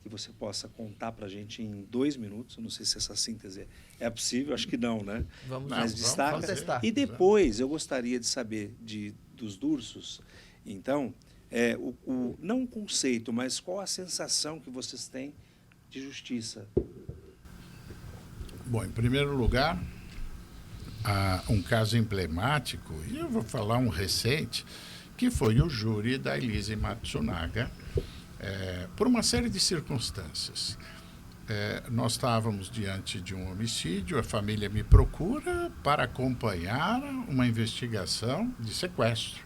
que você possa contar para a gente em 2 minutos. Eu não sei se essa síntese é possível, acho que não, né? Vamos, Mas vamos destaca. testar. E depois, eu gostaria de saber dos Dursos, então, não o conceito, mas qual a sensação que vocês têm de justiça. Bom, em primeiro lugar, há um caso emblemático, e eu vou falar um recente, que foi o júri da Elise Matsunaga, por uma série de circunstâncias. Nós estávamos diante de um homicídio, a família me procura para acompanhar uma investigação de sequestro.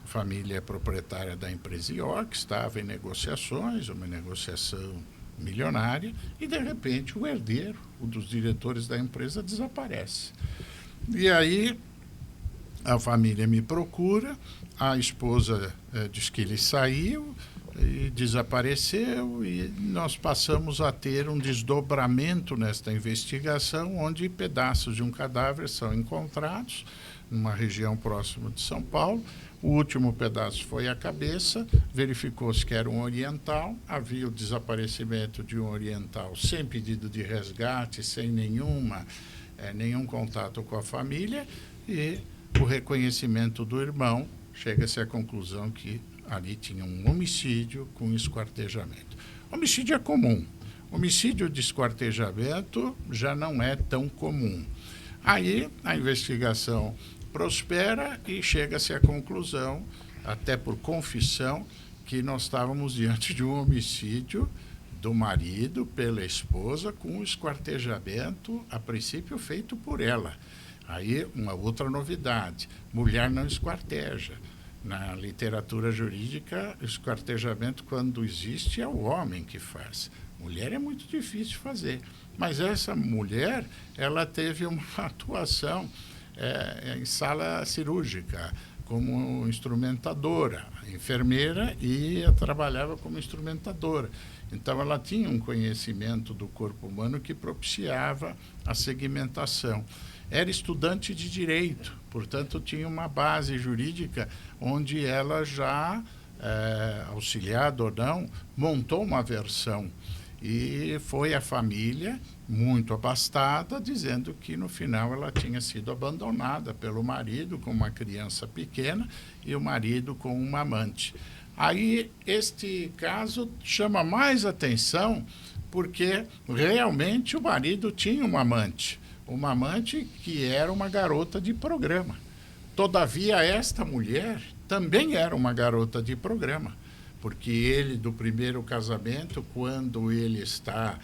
A família é proprietária da empresa York, estava em negociações, uma negociação milionária, e de repente o herdeiro, um dos diretores da empresa, desaparece. E aí a família me procura, a esposa diz que ele saiu e desapareceu, e nós passamos a ter um desdobramento nesta investigação, onde pedaços de um cadáver são encontrados numa região próxima de São Paulo. O último pedaço foi a cabeça, verificou-se que era um oriental, havia o desaparecimento de um oriental sem pedido de resgate, sem nenhum contato com a família, e o reconhecimento do irmão, chega-se à conclusão que ali tinha um homicídio com esquartejamento. Homicídio é comum, homicídio de esquartejamento já não é tão comum. Aí a investigação prospera e chega-se à conclusão, até por confissão, que nós estávamos diante de um homicídio do marido pela esposa com esquartejamento, a princípio feito por ela. Aí uma outra novidade, mulher não esquarteja. Na literatura jurídica, esquartejamento, quando existe, é o homem que faz. Mulher é muito difícil de fazer. Mas essa mulher, ela teve uma atuação em sala cirúrgica, como instrumentadora, enfermeira, e trabalhava como instrumentadora. Então, ela tinha um conhecimento do corpo humano que propiciava a segmentação. Era estudante de direito, portanto, tinha uma base jurídica onde ela já, auxiliada ou não, montou uma versão. E foi a família, muito abastada, dizendo que no final ela tinha sido abandonada pelo marido com uma criança pequena e o marido com uma amante. Aí este caso chama mais atenção porque realmente o marido tinha uma amante que era uma garota de programa. Todavia, esta mulher também era uma garota de programa, porque ele, do primeiro casamento, quando ele está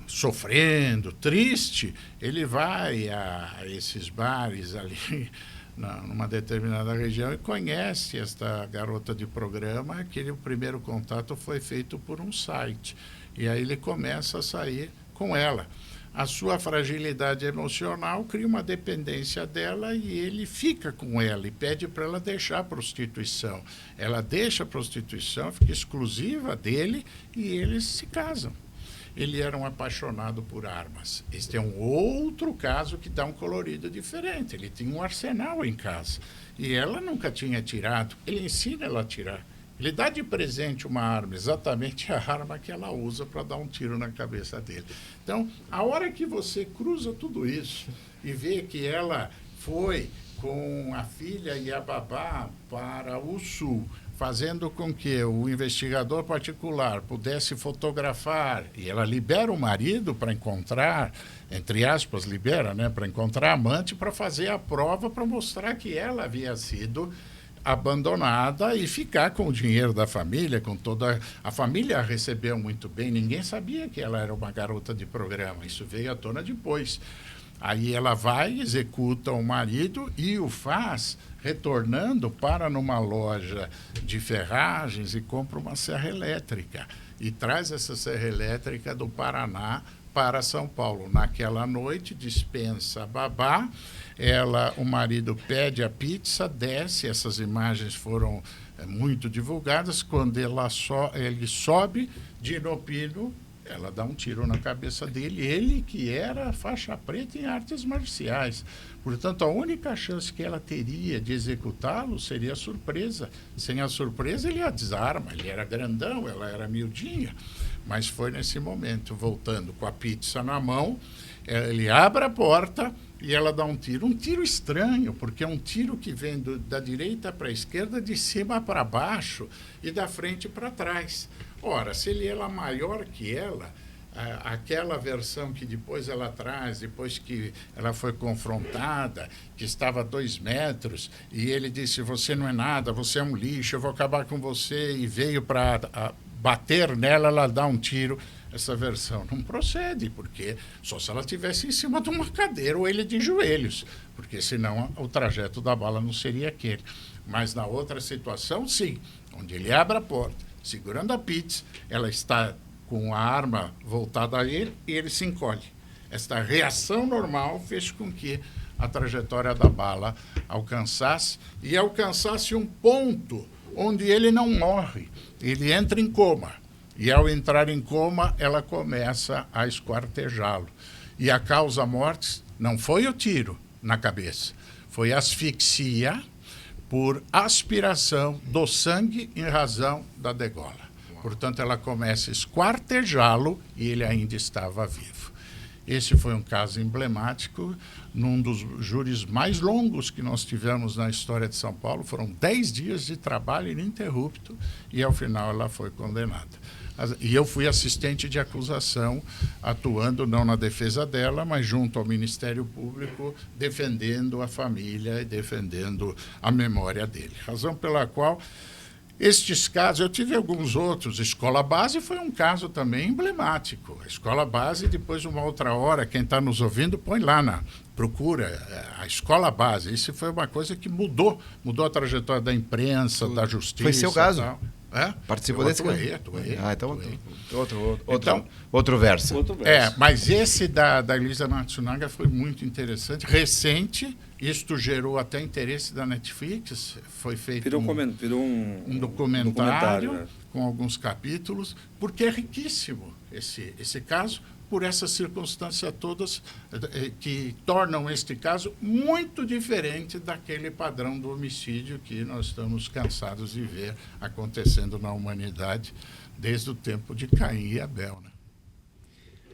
sofrendo, triste, ele vai a esses bares ali numa determinada região e conhece esta garota de programa, que o primeiro contato foi feito por um site. E aí ele começa a sair com ela. A sua fragilidade emocional cria uma dependência dela e ele fica com ela e pede para ela deixar a prostituição. Ela deixa a prostituição, fica exclusiva dele e eles se casam. Ele era um apaixonado por armas. Este é um outro caso que dá um colorido diferente. Ele tinha um arsenal em casa e ela nunca tinha tirado. Ele ensina ela a tirar. Ele dá de presente uma arma, exatamente a arma que ela usa para dar um tiro na cabeça dele. Então, a hora que você cruza tudo isso e vê que ela foi com a filha e a babá para o sul, fazendo com que o investigador particular pudesse fotografar, e ela libera o marido para encontrar, entre aspas, libera, né, para encontrar a amante, para fazer a prova, para mostrar que ela havia sido abandonada e ficar com o dinheiro da família, com toda a família. Recebeu muito bem, ninguém sabia que ela era uma garota de programa, isso veio à tona depois. Aí ela vai, executa o marido e o faz retornando para numa loja de ferragens e compra uma serra elétrica e traz essa serra elétrica do Paraná para São Paulo. Naquela noite, dispensa a babá, o marido pede a pizza, desce, essas imagens foram muito divulgadas. Quando ele sobe de Inopino, ela dá um tiro na cabeça dele, ele que era faixa preta em artes marciais. Portanto, a única chance que ela teria de executá-lo seria a surpresa. Sem a surpresa, ele a desarma, ele era grandão, ela era miudinha. Mas foi nesse momento, voltando com a pizza na mão, ele abre a porta e ela dá um tiro estranho, porque é um tiro que vem da direita para a esquerda, de cima para baixo e da frente para trás. Ora, se ele era maior que ela, aquela versão que depois ela traz, depois que ela foi confrontada, que estava a 2 metros, e ele disse, você não é nada, você é um lixo, eu vou acabar com você, e veio para bater nela, ela dá um tiro. Essa versão não procede, porque só se ela estivesse em cima de uma cadeira ou ele de joelhos, porque senão o trajeto da bala não seria aquele. Mas na outra situação, sim, onde ele abre a porta, segurando a pizza, ela está com a arma voltada a ele e ele se encolhe. Esta reação normal fez com que a trajetória da bala alcançasse um ponto onde ele não morre, ele entra em coma. E ao entrar em coma, ela começa a esquartejá-lo. E a causa-morte não foi o tiro na cabeça, foi asfixia por aspiração do sangue em razão da degola. Portanto, ela começa a esquartejá-lo e ele ainda estava vivo. Esse foi um caso emblemático, num dos júris mais longos que nós tivemos na história de São Paulo. Foram 10 dias de trabalho ininterrupto e, ao final, ela foi condenada. E eu fui assistente de acusação, atuando não na defesa dela, mas junto ao Ministério Público, defendendo a família e defendendo a memória dele. Razão pela qual estes casos, eu tive alguns outros. Escola Base foi um caso também emblemático. A Escola Base, depois, uma outra hora, quem está nos ouvindo, põe lá procura a Escola Base. Isso foi uma coisa que mudou a trajetória da imprensa, da justiça. Foi seu caso? Tal. Participou desse caso? Atuei. Então, outro verso. Mas esse da Elisa Matsunaga foi muito interessante, recente. Isto gerou até interesse da Netflix. Foi feito virou um documentário com alguns capítulos, porque é riquíssimo esse caso, por essas circunstâncias todas que tornam este caso muito diferente daquele padrão do homicídio que nós estamos cansados de ver acontecendo na humanidade desde o tempo de Caim e Abel, né?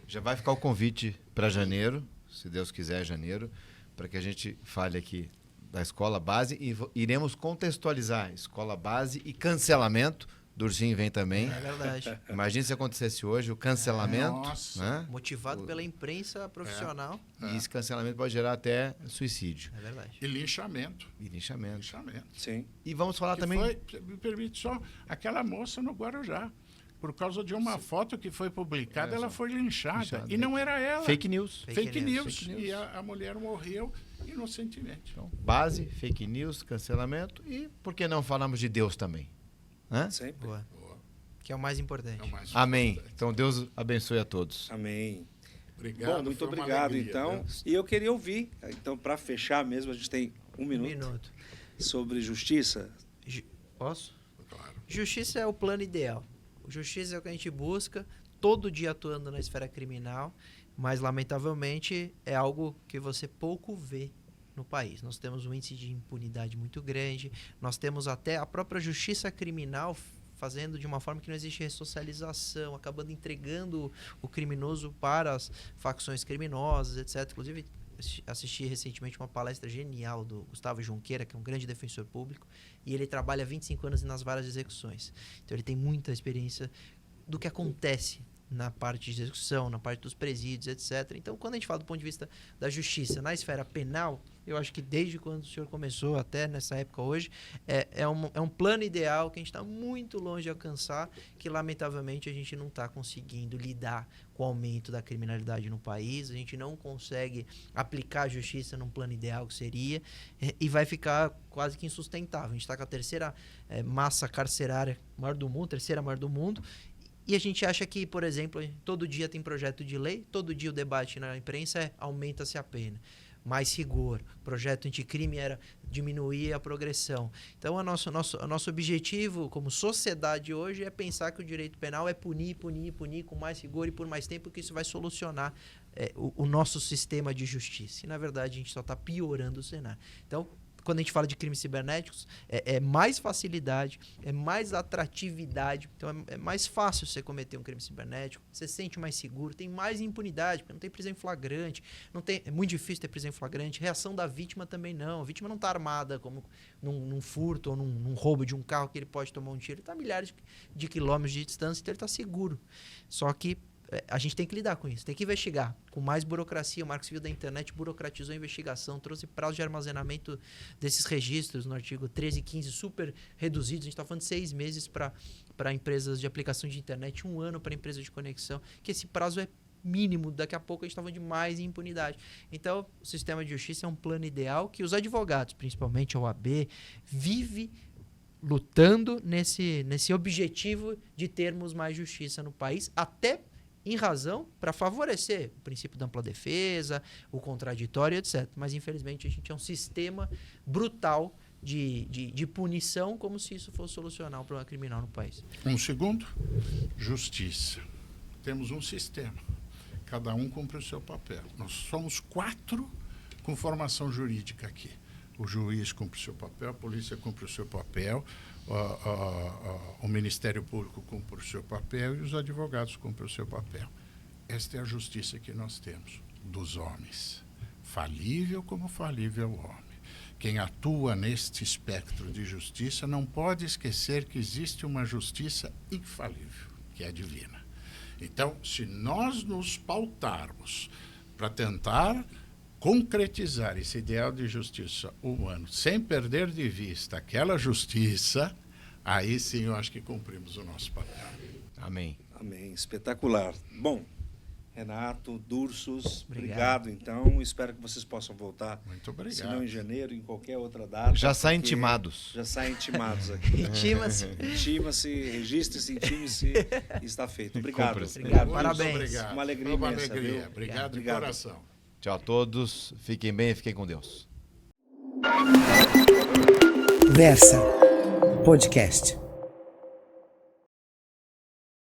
Já vai ficar o convite para janeiro, se Deus quiser, janeiro, para que a gente fale aqui da Escola Base e iremos contextualizar Escola Base e cancelamento. Dursinho vem também. É verdade. Imagina se acontecesse hoje o cancelamento. Né? Motivado pela imprensa profissional. E esse cancelamento pode gerar até suicídio. É verdade. E linchamento. Sim. E vamos falar também... me permite só, aquela moça no Guarujá, por causa de uma foto que foi publicada, ela foi linchada. E não era ela. Fake news. Fake news. E a mulher morreu inocentemente. Então, base, fake news, cancelamento e por que não falamos de Deus também? Sempre. Boa. Que é o mais importante. Amém. Então, Deus abençoe a todos. Amém. Obrigado. Bom, muito obrigado, alegria, então. Deus. E eu queria ouvir, então, para fechar mesmo, a gente tem um minuto. Sobre justiça. Posso? Claro. Justiça é o plano ideal. Justiça é o que a gente busca, todo dia atuando na esfera criminal, mas, lamentavelmente, é algo que você pouco vê no país. Nós temos um índice de impunidade muito grande, nós temos até a própria justiça criminal fazendo de uma forma que não existe ressocialização, acabando entregando o criminoso para as facções criminosas, etc. Inclusive, assisti recentemente uma palestra genial do Gustavo Junqueira, que é um grande defensor público, e ele trabalha há 25 anos nas varas de execuções. Então, ele tem muita experiência do que acontece na parte de execução, na parte dos presídios, etc. Então, quando a gente fala do ponto de vista da justiça na esfera penal, eu acho que desde quando o senhor começou até nessa época hoje, é um plano ideal que a gente está muito longe de alcançar, que lamentavelmente a gente não está conseguindo lidar com o aumento da criminalidade no país, a gente não consegue aplicar a justiça num plano ideal que seria, e vai ficar quase que insustentável. A gente está com a terceira massa carcerária maior do mundo, terceira maior do mundo, e a gente acha que, por exemplo, todo dia tem projeto de lei, todo dia o debate na imprensa é aumenta-se a pena, mais rigor, projeto anticrime era diminuir a progressão. Então, o nosso objetivo como sociedade hoje é pensar que o direito penal é punir com mais rigor e por mais tempo, que isso vai solucionar o nosso sistema de justiça. E, na verdade, a gente só está piorando o cenário. Então, quando a gente fala de crimes cibernéticos, é mais facilidade, é mais atratividade. Então, é mais fácil você cometer um crime cibernético, você se sente mais seguro, tem mais impunidade, porque não tem prisão em flagrante, é muito difícil ter prisão em flagrante, reação da vítima também não. A vítima não está armada como num furto ou num roubo de um carro que ele pode tomar um tiro. Ele está a milhares de quilômetros de distância, então ele está seguro. Só que a gente tem que lidar com isso, tem que investigar. Com mais burocracia, o Marco Civil da Internet burocratizou a investigação, trouxe prazo de armazenamento desses registros no artigo 13 e 15 super reduzidos. A gente está falando de 6 meses para empresas de aplicação de internet, 1 ano para empresas de conexão, que esse prazo é mínimo. Daqui a pouco a gente está falando de mais impunidade. Então, o sistema de justiça é um plano ideal que os advogados, principalmente a OAB, vive lutando nesse objetivo de termos mais justiça no país, até em razão para favorecer o princípio da ampla defesa, o contraditório, etc. Mas, infelizmente, a gente é um sistema brutal de punição, como se isso fosse solucionar o problema criminal no país. Um segundo, justiça. Temos um sistema. Cada um cumpre o seu papel. Nós somos 4 com formação jurídica aqui. O juiz cumpre o seu papel, a polícia cumpre o seu papel, o Ministério Público cumpre o seu papel e os advogados cumprem o seu papel. Esta é a justiça que nós temos, dos homens. Falível como falível o homem. Quem atua neste espectro de justiça não pode esquecer que existe uma justiça infalível, que é a divina. Então, se nós nos pautarmos para tentar concretizar esse ideal de justiça humana, sem perder de vista aquela justiça, aí sim eu acho que cumprimos o nosso papel. Amém. Amém. Espetacular. Bom, Renato, Dursus, obrigado então. Espero que vocês possam voltar. Muito obrigado. Se não em janeiro, em qualquer outra data. Já saem intimados. Já saem intimados aqui. Intima-se. Intima-se, registre-se, intime-se e está feito. Obrigado. Obrigado, Muito parabéns. Obrigado. Uma alegria Foi uma imensa, alegria. viu? Obrigado de Obrigado. coração. Tchau a todos. Fiquem bem e fiquem com Deus. Versa Podcast.